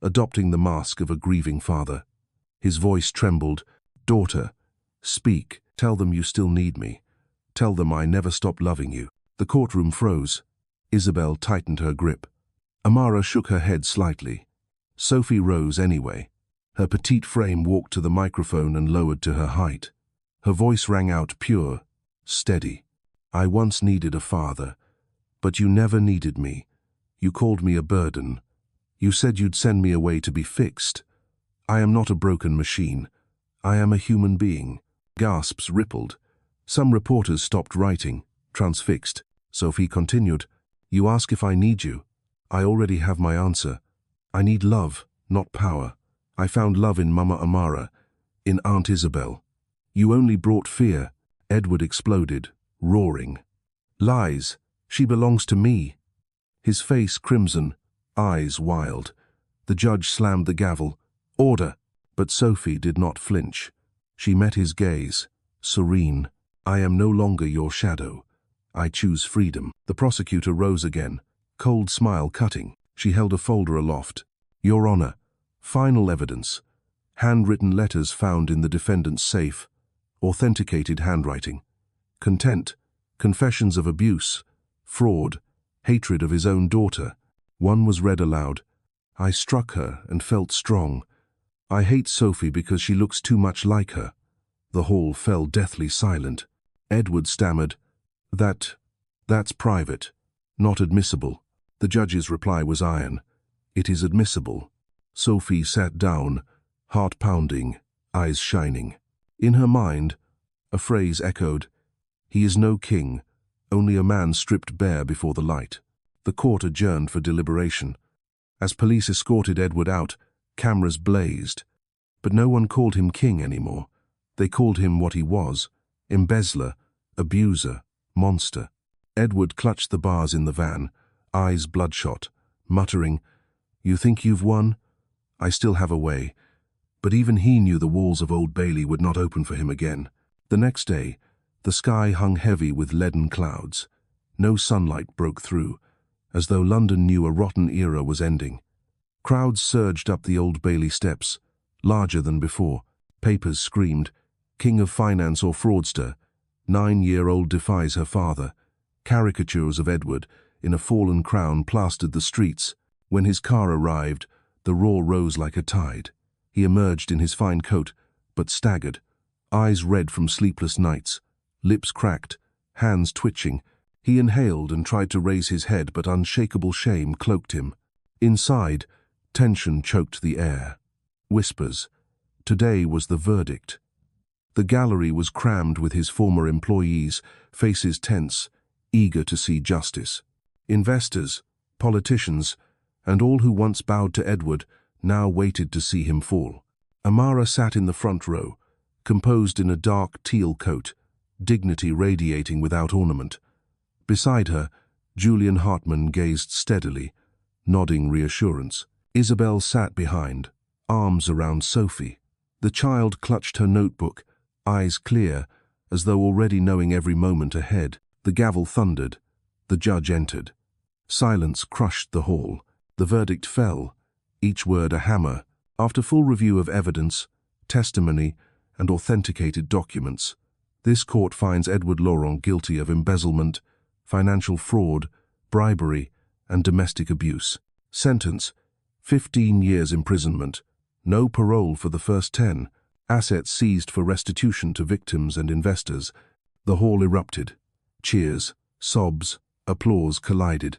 adopting the mask of a grieving father. His voice trembled. Daughter, speak. Tell them you still need me. Tell them I never stopped loving you. The courtroom froze. Isabel tightened her grip. Amara shook her head slightly. Sophie rose anyway. Her petite frame walked to the microphone and lowered to her height. Her voice rang out pure, steady. I once needed a father, but you never needed me. You called me a burden. You said you'd send me away to be fixed. I am not a broken machine. I am a human being. Gasps rippled. Some reporters stopped writing, transfixed. Sophie continued. You ask if I need you. I already have my answer. I need love, not power. I found love in Mama Amara, in Aunt Isabel. You only brought fear. Edward exploded, roaring. Lies. She belongs to me. His face crimson, eyes wild. The judge slammed the gavel. Order. But Sophie did not flinch. She met his gaze, serene. I am no longer your shadow. I choose freedom. The prosecutor rose again, cold smile cutting. She held a folder aloft. Your Honor, final evidence. Handwritten letters found in the defendant's safe. Authenticated handwriting. Content. Confessions of abuse. Fraud. Hatred of his own daughter. One was read aloud. I struck her and felt strong. I hate Sophie because she looks too much like her. The hall fell deathly silent. Edward stammered. That's private, not admissible. The judge's reply was iron. It is admissible. Sophie sat down, heart pounding, eyes shining. In her mind, a phrase echoed, he is no king, only a man stripped bare before the light. The court adjourned for deliberation. As police escorted Edward out, cameras blazed. But no one called him king anymore. They called him what he was, embezzler, abuser, monster. Edward clutched the bars in the van, eyes bloodshot, muttering, You think you've won? I still have a way. But even he knew the walls of Old Bailey would not open for him again. The next day, the sky hung heavy with leaden clouds. No sunlight broke through, as though London knew a rotten era was ending. Crowds surged up the Old Bailey steps, larger than before. Papers screamed, King of finance or fraudster. 9-year-old defies her father. Caricatures of Edward, in a fallen crown, plastered the streets. When his car arrived, the roar rose like a tide. He emerged in his fine coat, but staggered, eyes red from sleepless nights, lips cracked, hands twitching. He inhaled and tried to raise his head, but unshakable shame cloaked him. Inside, tension choked the air. Whispers. Today was the verdict. The gallery was crammed with his former employees, faces tense, eager to see justice. Investors, politicians, and all who once bowed to Edward now waited to see him fall. Amara sat in the front row, composed in a dark teal coat, dignity radiating without ornament. Beside her, Julian Hartman gazed steadily, nodding reassurance. Isabel sat behind, arms around Sophie. The child clutched her notebook, eyes clear, as though already knowing every moment ahead. The gavel thundered. The judge entered. Silence crushed the hall. The verdict fell, each word a hammer. After full review of evidence, testimony, and authenticated documents, this court finds Edward Laurent guilty of embezzlement, financial fraud, bribery, and domestic abuse. Sentence: 15 years imprisonment. No parole for the first 10. Assets seized for restitution to victims and investors. The hall erupted. Cheers, sobs, applause collided.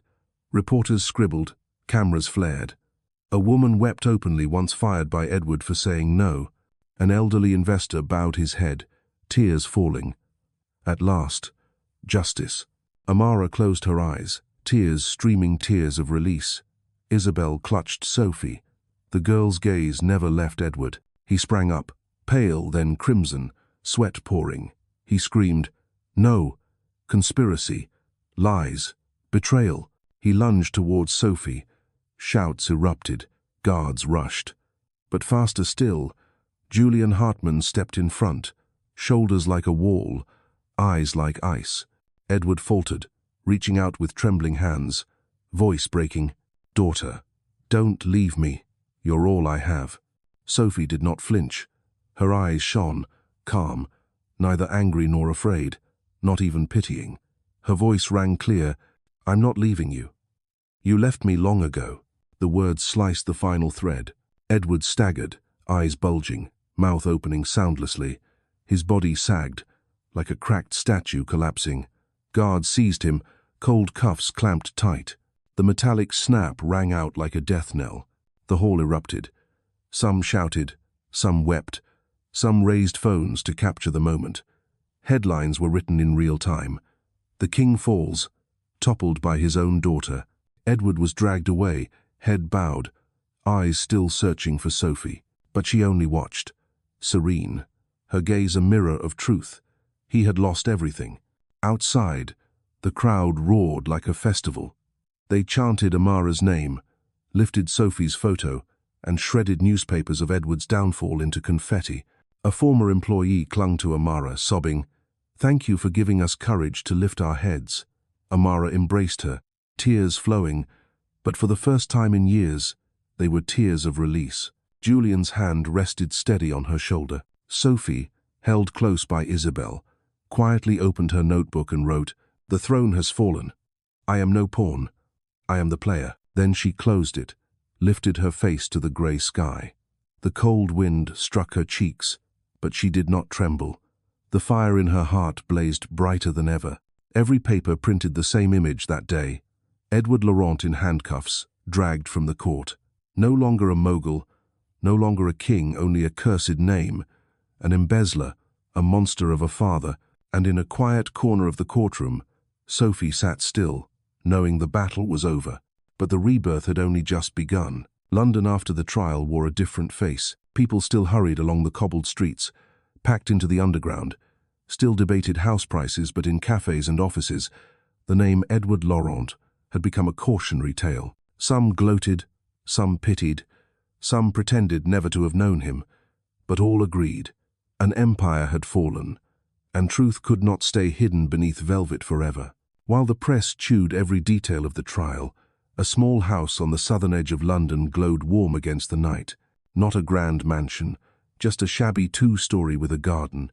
Reporters scribbled, Cameras flared. A woman wept openly, once fired by Edward for saying no. An elderly investor bowed his head, tears falling. At last, justice. Amara closed her eyes, tears streaming, tears of release. Isabel clutched Sophie. The girl's gaze never left Edward. He sprang up, pale, then crimson, sweat pouring. He screamed, "No! Conspiracy! Lies! Betrayal!" He lunged towards Sophie. Shouts erupted. Guards rushed. But faster still, Julian Hartman stepped in front, shoulders like a wall, eyes like ice. Edward faltered, reaching out with trembling hands, voice breaking, "Daughter, don't leave me. You're all I have." Sophie did not flinch. Her eyes shone, calm, neither angry nor afraid, not even pitying. Her voice rang clear, "I'm not leaving you. You left me long ago." The words sliced the final thread. Edward staggered, eyes bulging, mouth opening soundlessly. His body sagged, like a cracked statue collapsing. Guards seized him, cold cuffs clamped tight. The metallic snap rang out like a death knell. The hall erupted. Some shouted, some wept, some raised phones to capture the moment. Headlines were written in real time. "The king falls, toppled by his own daughter." Edward was dragged away, head bowed, eyes still searching for Sophie. But she only watched, serene, her gaze a mirror of truth. He had lost everything. Outside, the crowd roared like a festival. They chanted Amara's name, lifted Sophie's photo, and shredded newspapers of Edward's downfall into confetti. A former employee clung to Amara, sobbing, "Thank you for giving us courage to lift our heads." Amara embraced her, tears flowing, but for the first time in years, they were tears of release. Julian's hand rested steady on her shoulder. Sophie, held close by Isabel, quietly opened her notebook and wrote, "The throne has fallen. I am no pawn. I am the player." Then she closed it, lifted her face to the grey sky. The cold wind struck her cheeks, but she did not tremble. The fire in her heart blazed brighter than ever. Every paper printed the same image that day. Edward Laurent in handcuffs, dragged from the court. No longer a mogul, no longer a king, only a cursed name, an embezzler, a monster of a father. And in a quiet corner of the courtroom, Sophie sat still, knowing the battle was over. But the rebirth had only just begun. London after the trial wore a different face. People still hurried along the cobbled streets, packed into the underground, still debated house prices, but in cafes and offices, the name Edward Laurent had become a cautionary tale. Some gloated, some pitied, some pretended never to have known him, but all agreed. An empire had fallen, and truth could not stay hidden beneath velvet forever. While the press chewed every detail of the trial, a small house on the southern edge of London glowed warm against the night. Not a grand mansion, just a shabby two-story with a garden.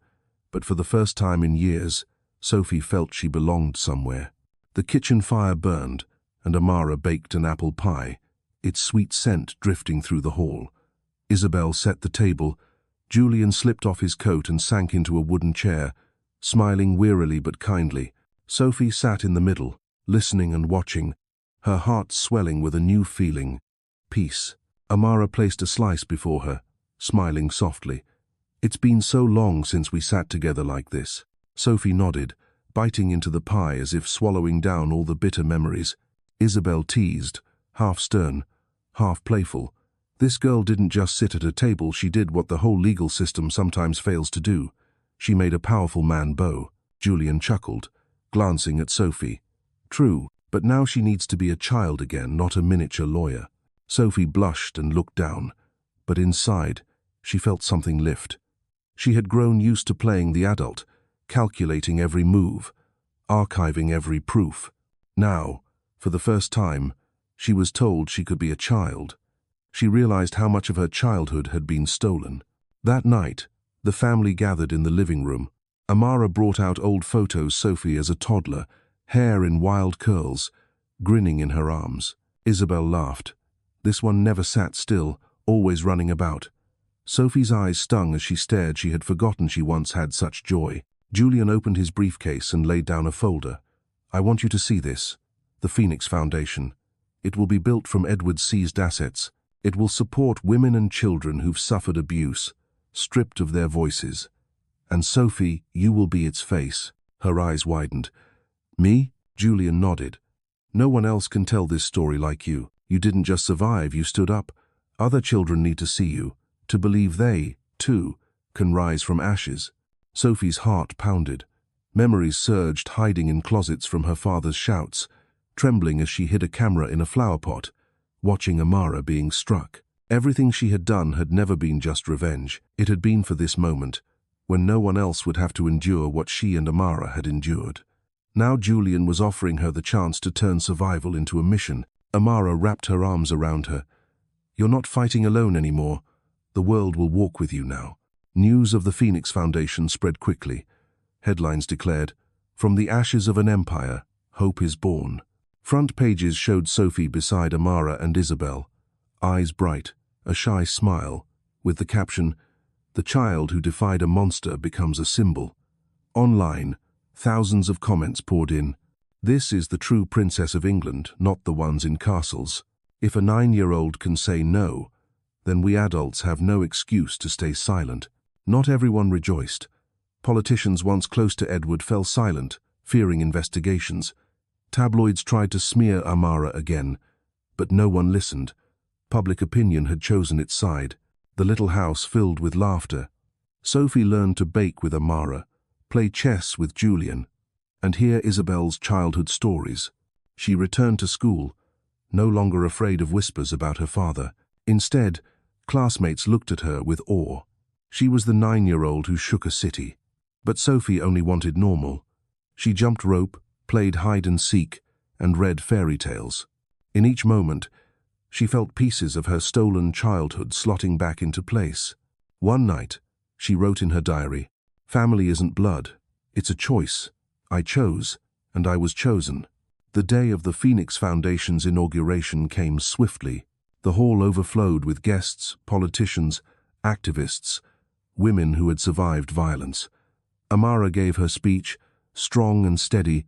But for the first time in years, Sophie felt she belonged somewhere. The kitchen fire burned, and Amara baked an apple pie, its sweet scent drifting through the hall. Isabel set the table. Julian slipped off his coat and sank into a wooden chair, smiling wearily but kindly. Sophie sat in the middle, listening and watching, her heart swelling with a new feeling, peace. Amara placed a slice before her, smiling softly. "It's been so long since we sat together like this." Sophie nodded, biting into the pie as if swallowing down all the bitter memories. Isabel teased, half stern, half playful. This girl didn't just sit at a table, she did what the whole legal system sometimes fails to do. She made a powerful man bow. Julian chuckled, glancing at Sophie. "True, but now she needs to be a child again, not a miniature lawyer." Sophie blushed and looked down, but inside, she felt something lift. She had grown used to playing the adult, calculating every move, archiving every proof. Now, for the first time, she was told she could be a child. She realized how much of her childhood had been stolen. That night, the family gathered in the living room. Amara brought out old photos Sophie as a toddler, hair in wild curls, grinning in her arms. Isabel laughed. This one never sat still, always running about. Sophie's eyes stung as she stared. She had forgotten she once had such joy. Julian opened his briefcase and laid down a folder. "I want you to see this. The Phoenix Foundation. It will be built from Edward's seized assets. It will support women and children who've suffered abuse, stripped of their voices. And Sophie, you will be its face." Her eyes widened. "Me?" Julian nodded. "No one else can tell this story like you. You didn't just survive, you stood up. Other children need to see you, to believe they, too, can rise from ashes." Sophie's heart pounded. Memories surged, hiding in closets from her father's shouts, trembling as she hid a camera in a flower pot, watching Amara being struck. Everything she had done had never been just revenge. It had been for this moment, when no one else would have to endure what she and Amara had endured. Now Julian was offering her the chance to turn survival into a mission. Amara wrapped her arms around her. "You're not fighting alone anymore. The world will walk with you now." News of the Phoenix Foundation spread quickly. Headlines declared, "From the ashes of an empire, hope is born." Front pages showed Sophie beside Amara and Isabel, eyes bright, a shy smile, with the caption, "The child who defied a monster becomes a symbol." Online, thousands of comments poured in. "This is the true Princess of England, not the ones in castles. If a 9-year-old can say no, then we adults have no excuse to stay silent." Not everyone rejoiced. Politicians once close to Edward fell silent, fearing investigations. Tabloids tried to smear Amara again, but no one listened. Public opinion had chosen its side. The little house filled with laughter. Sophie learned to bake with Amara, play chess with Julian, and hear Isabel's childhood stories. She returned to school, no longer afraid of whispers about her father. Instead, classmates looked at her with awe. She was the 9-year-old who shook a city. But Sophie only wanted normal. She jumped rope, played hide-and-seek, and read fairy tales. In each moment, she felt pieces of her stolen childhood slotting back into place. One night, she wrote in her diary, "Family isn't blood. It's a choice. I chose, and I was chosen." The day of the Phoenix Foundation's inauguration came swiftly. The hall overflowed with guests, politicians, activists, women who had survived violence. Amara gave her speech, strong and steady,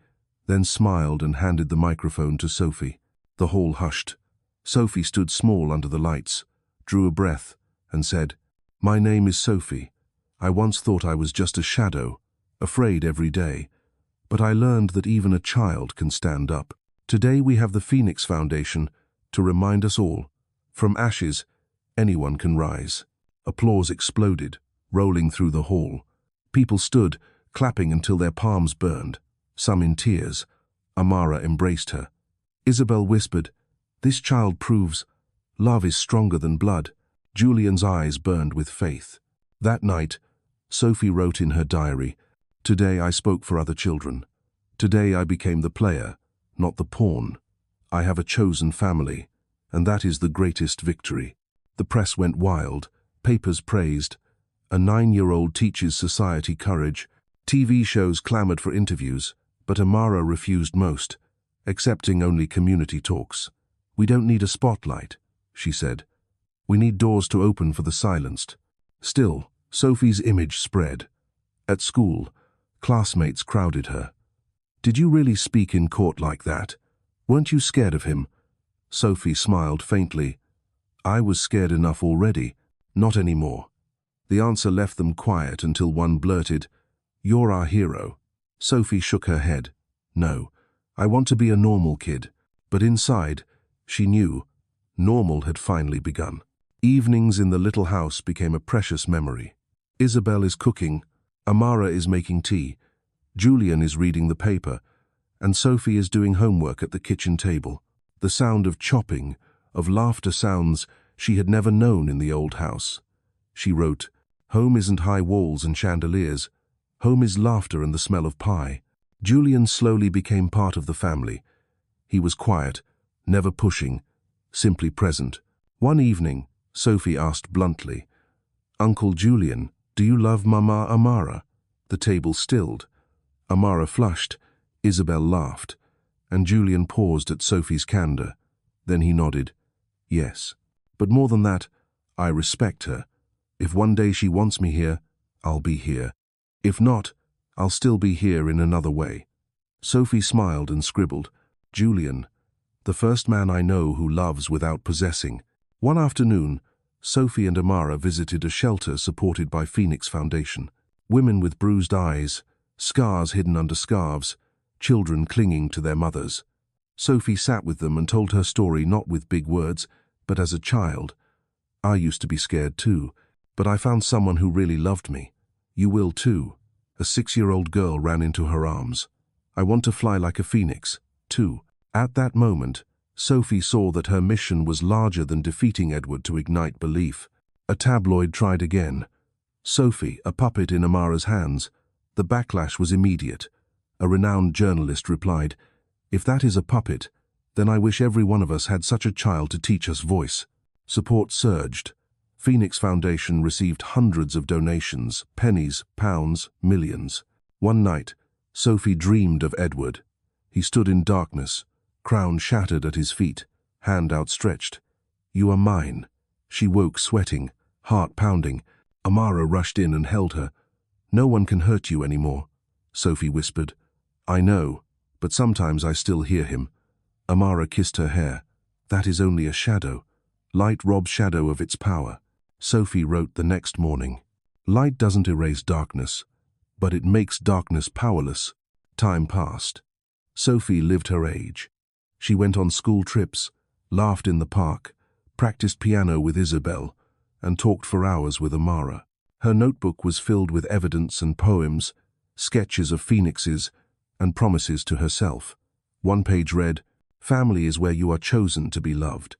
then smiled and handed the microphone to Sophie. The hall hushed. Sophie stood small under the lights, drew a breath, and said, "My name is Sophie. I once thought I was just a shadow, afraid every day. But I learned that even a child can stand up. Today we have the Phoenix Foundation to remind us all, from ashes, anyone can rise." Applause exploded, rolling through the hall. People stood, clapping until their palms burned, some in tears. Amara embraced her. Isabel whispered, "This child proves love is stronger than blood." Julian's eyes burned with faith. That night, Sophie wrote in her diary, "Today I spoke for other children. Today I became the player, not the pawn. I have a chosen family, and that is the greatest victory." The press went wild, papers praised. A 9-year-old teaches society courage. TV shows clamored for interviews, but Amara refused most, accepting only community talks. "We don't need a spotlight," she said. "We need doors to open for the silenced." Still, Sophie's image spread. At school, classmates crowded her. "Did you really speak in court like that? Weren't you scared of him?" Sophie smiled faintly. "I was scared enough already. Not anymore." The answer left them quiet until one blurted, "You're our hero." Sophie shook her head. "No, I want to be a normal kid." But inside, she knew, normal had finally begun. Evenings in the little house became a precious memory. Isabel is cooking, Amara is making tea, Julian is reading the paper, and Sophie is doing homework at the kitchen table. The sound of chopping, of laughter sounds she had never known in the old house. She wrote, "Home isn't high walls and chandeliers. Home is laughter and the smell of pie." Julian slowly became part of the family. He was quiet, never pushing, simply present. One evening, Sophie asked bluntly, "Uncle Julian, do you love Mama Amara?" The table stilled. Amara flushed, Isabel laughed, and Julian paused at Sophie's candor. Then he nodded, "Yes. But more than that, I respect her. If one day she wants me here, I'll be here. If not, I'll still be here in another way." Sophie smiled and scribbled, "Julian, the first man I know who loves without possessing. One afternoon, Sophie and Amara visited a shelter supported by Phoenix Foundation. Women with bruised eyes, scars hidden under scarves, children clinging to their mothers. Sophie sat with them and told her story not with big words, but as a child. I used to be scared too, but I found someone who really loved me. You will too. A 6-year-old girl ran into her arms. I want to fly like a phoenix, too. At that moment, Sophie saw that her mission was larger than defeating Edward to ignite belief. A tabloid tried again. Sophie, a puppet in Amara's hands. The backlash was immediate. A renowned journalist replied, "If that is a puppet, then I wish every one of us had such a child to teach us voice." Support surged. Phoenix Foundation received hundreds of donations, pennies, pounds, millions. One night, Sophie dreamed of Edward. He stood in darkness, crown shattered at his feet, hand outstretched. "You are mine." She woke sweating, heart pounding. Amara rushed in and held her. "No one can hurt you anymore," Sophie whispered. "I know, but sometimes I still hear him." Amara kissed her hair. "That is only a shadow. Light robs shadow of its power." Sophie wrote the next morning, "Light doesn't erase darkness, but it makes darkness powerless." Time passed. Sophie lived her age. She went on school trips, laughed in the park, practiced piano with Isabel, and talked for hours with Amara. Her notebook was filled with evidence and poems, sketches of phoenixes, and promises to herself. One page read, "Family is where you are chosen to be loved."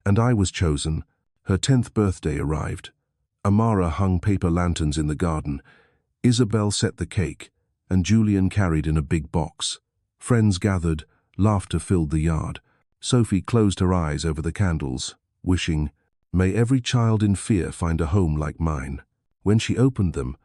And I was chosen. Her 10th birthday arrived. Amara hung paper lanterns in the garden. Isabel set the cake, and Julian carried in a big box. Friends gathered, laughter filled the yard. Sophie closed her eyes over the candles, wishing, "May every child in fear find a home like mine." When she opened them,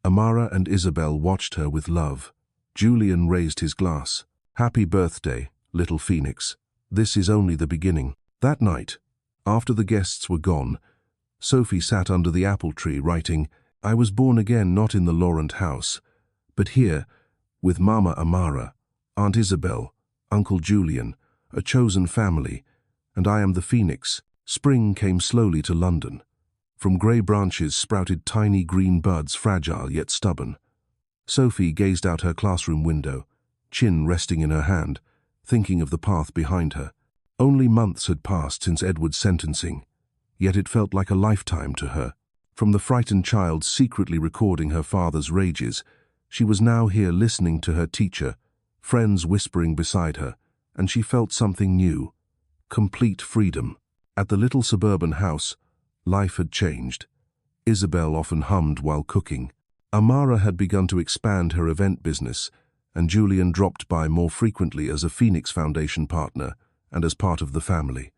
Amara and Isabel watched her with love. Julian raised his glass. "Happy birthday, little phoenix. This is only the beginning." That night, after the guests were gone, Sophie sat under the apple tree writing, "I was born again not in the Laurent house, but here, with Mama Amara, Aunt Isabel, Uncle Julian, a chosen family, and I am the phoenix." Spring came slowly to London. From grey branches sprouted tiny green buds, fragile yet stubborn. Sophie gazed out her classroom window, chin resting in her hand, thinking of the path behind her. Only months had passed since Edward's sentencing, yet it felt like a lifetime to her. From the frightened child secretly recording her father's rages, she was now here listening to her teacher, friends whispering beside her, and she felt something new, complete freedom. At the little suburban house, life had changed. Isabel often hummed while cooking. Amara had begun to expand her event business, and Julian dropped by more frequently as a Phoenix Foundation partner and as part of the family.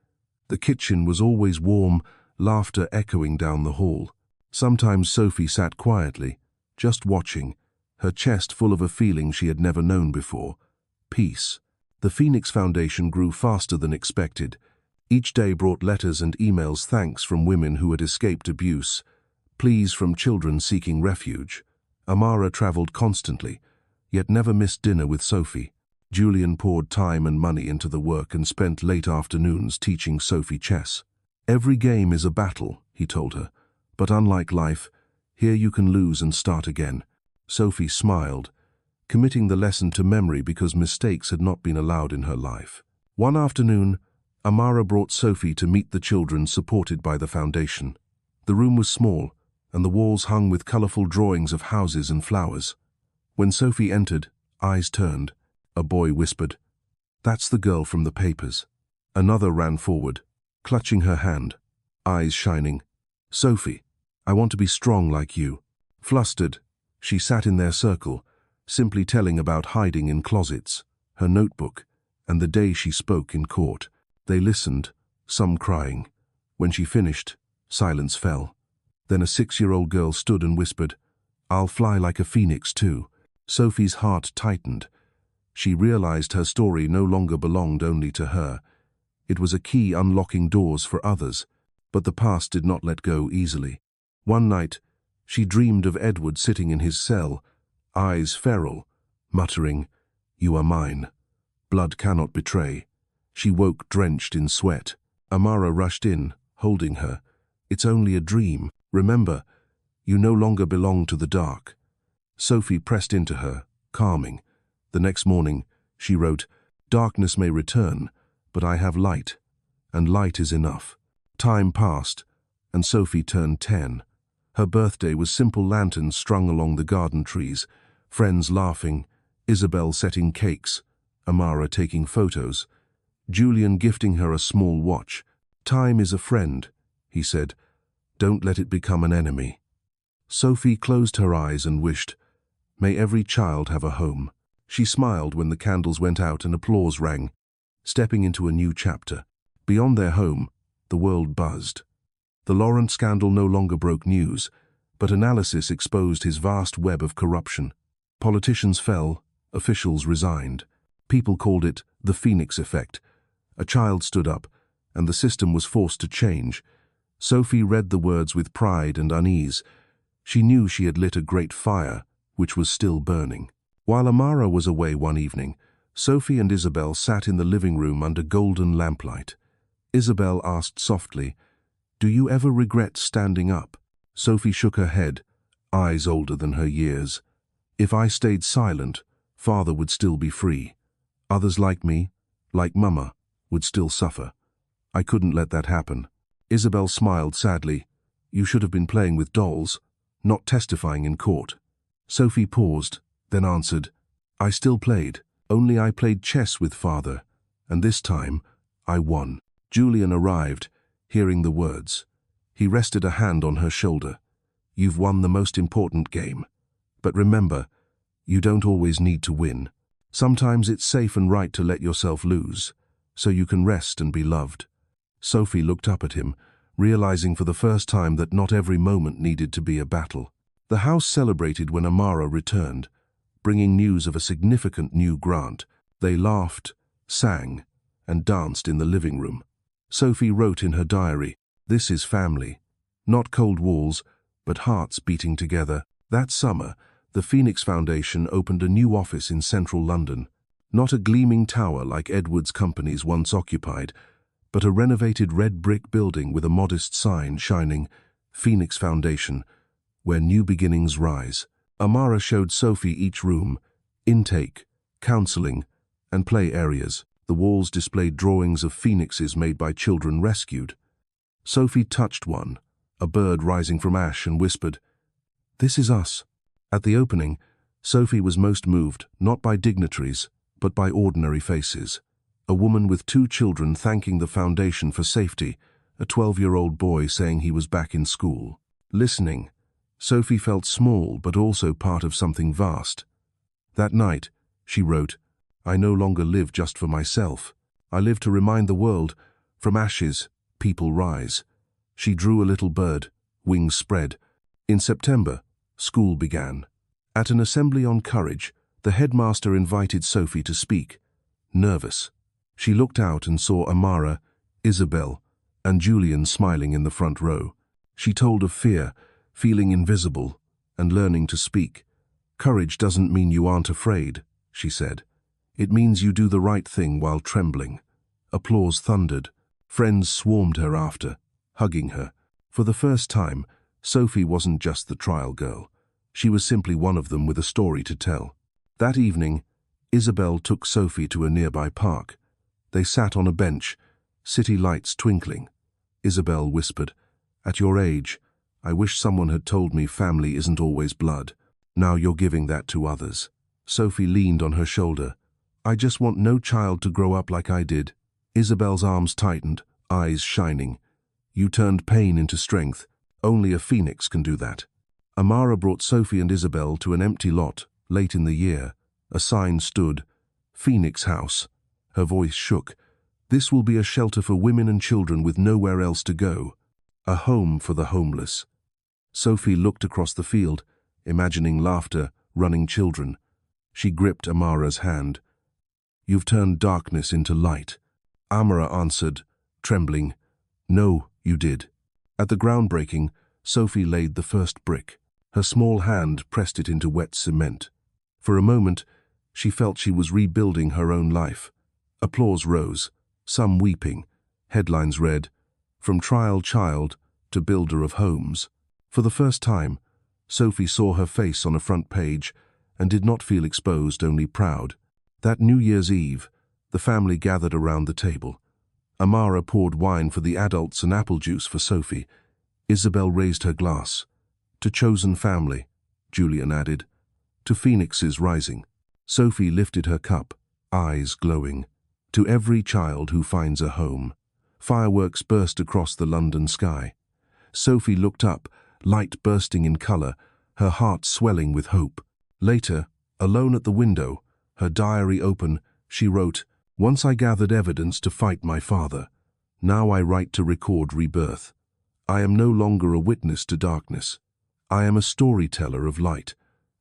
The kitchen was always warm, laughter echoing down the hall. Sometimes Sophie sat quietly, just watching, her chest full of a feeling she had never known before, peace. The Phoenix Foundation grew faster than expected. Each day brought letters and emails, thanks from women who had escaped abuse, pleas from children seeking refuge. Amara traveled constantly, yet never missed dinner with Sophie. Julian poured time and money into the work and spent late afternoons teaching Sophie chess. "Every game is a battle," he told her, "but unlike life, here you can lose and start again." Sophie smiled, committing the lesson to memory because mistakes had not been allowed in her life. One afternoon, Amara brought Sophie to meet the children supported by the foundation. The room was small, and the walls hung with colorful drawings of houses and flowers. When Sophie entered, eyes turned. A boy whispered, "That's the girl from the papers." Another ran forward, clutching her hand, eyes shining. "Sophie, I want to be strong like you." Flustered, she sat in their circle, simply telling about hiding in closets, her notebook, and the day she spoke in court. They listened, some crying. When she finished, silence fell. Then a 6-year-old girl stood and whispered, "I'll fly like a phoenix too." Sophie's heart tightened. She realized her story no longer belonged only to her. It was a key unlocking doors for others, but the past did not let go easily. One night, she dreamed of Edward sitting in his cell, eyes feral, muttering, "You are mine. Blood cannot betray." She woke drenched in sweat. Amara rushed in, holding her. "It's only a dream. Remember, you no longer belong to the dark." Sophie pressed into her, calming. The next morning, she wrote, "Darkness may return, but I have light, and light is enough." Time passed, and Sophie turned 10. Her birthday was simple lanterns strung along the garden trees, friends laughing, Isabel setting cakes, Amara taking photos, Julian gifting her a small watch. "Time is a friend," he said. "Don't let it become an enemy." Sophie closed her eyes and wished, "May every child have a home." She smiled when the candles went out and applause rang, stepping into a new chapter. Beyond their home, the world buzzed. The Laurent scandal no longer broke news, but analysis exposed his vast web of corruption. Politicians fell, officials resigned. People called it the Phoenix effect. A child stood up, and the system was forced to change. Sophie read the words with pride and unease. She knew she had lit a great fire, which was still burning. While Amara was away one evening, Sophie and Isabel sat in the living room under golden lamplight. Isabel asked softly, "Do you ever regret standing up?" Sophie shook her head, eyes older than her years. "If I stayed silent, Father would still be free. Others like me, like Mama, would still suffer. I couldn't let that happen." Isabel smiled sadly. "You should have been playing with dolls, not testifying in court." Sophie paused, then answered, "I still played, only I played chess with Father, and this time I won." Julian arrived, hearing the words. He rested a hand on her shoulder. "You've won the most important game. But remember, you don't always need to win. Sometimes it's safe and right to let yourself lose, so you can rest and be loved." Sophie looked up at him, realizing for the first time that not every moment needed to be a battle. The house celebrated when Amara returned, bringing news of a significant new grant. They laughed, sang, and danced in the living room. Sophie wrote in her diary, "This is family. Not cold walls, but hearts beating together." That summer, the Phoenix Foundation opened a new office in central London. Not a gleaming tower like Edwards Companies once occupied, but a renovated red brick building with a modest sign shining, "Phoenix Foundation, where new beginnings rise." Amara showed Sophie each room, intake, counseling, and play areas. The walls displayed drawings of phoenixes made by children rescued. Sophie touched one, a bird rising from ash, and whispered, "This is us." At the opening, Sophie was most moved, not by dignitaries, but by ordinary faces. A woman with 2 children thanking the foundation for safety, a 12-year-old boy saying he was back in school. Listening, Sophie felt small but also part of something vast. That night, she wrote, "I no longer live just for myself. I live to remind the world, from ashes, people rise." She drew a little bird, wings spread. In September, school began. At an assembly on courage, the headmaster invited Sophie to speak. Nervous, she looked out and saw Amara, Isabel, and Julian smiling in the front row. She told of fear, feeling invisible, and learning to speak. "Courage doesn't mean you aren't afraid," she said. "It means you do the right thing while trembling." Applause thundered. Friends swarmed her after, hugging her. For the first time, Sophie wasn't just the trial girl. She was simply one of them with a story to tell. That evening, Isabel took Sophie to a nearby park. They sat on a bench, city lights twinkling. Isabel whispered, "At your age, I wish someone had told me family isn't always blood. Now you're giving that to others." Sophie leaned on her shoulder. "I just want no child to grow up like I did." Isabel's arms tightened, eyes shining. "You turned pain into strength. Only a phoenix can do that." Amara brought Sophie and Isabel to an empty lot, late in the year. A sign stood, "Phoenix House." Her voice shook. "This will be a shelter for women and children with nowhere else to go. A home for the homeless." Sophie looked across the field, imagining laughter, running children. She gripped Amara's hand. "You've turned darkness into light." Amara answered, trembling, "No, you did." At the groundbreaking, Sophie laid the first brick. Her small hand pressed it into wet cement. For a moment, she felt she was rebuilding her own life. Applause rose. some weeping. Headlines read, "From trial child to builder of homes." For the first time, Sophie saw her face on a front page and did not feel exposed, only proud. That New Year's Eve, the family gathered around the table. Amara poured wine for the adults and apple juice for Sophie. Isabel raised her glass. "To chosen family," Julian added. "To phoenixes rising." Sophie lifted her cup, eyes glowing. "To every child who finds a home." Fireworks burst across the London sky. Sophie looked up, light bursting in color, her heart swelling with hope. Later, alone at the window, her diary open, she wrote, "Once I gathered evidence to fight my father. Now I write to record rebirth. I am no longer a witness to darkness. I am a storyteller of light.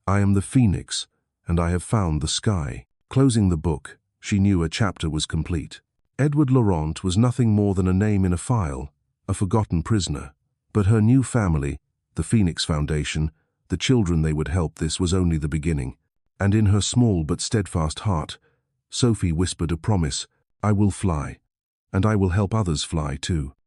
I am the phoenix, and I have found the sky." Closing the book, she knew a chapter was complete. Edward Laurent was nothing more than a name in a file, a forgotten prisoner. But her new family, the Phoenix Foundation, the children they would help, this was only the beginning. And in her small but steadfast heart, Sophie whispered a promise: "I will fly, and I will help others fly too."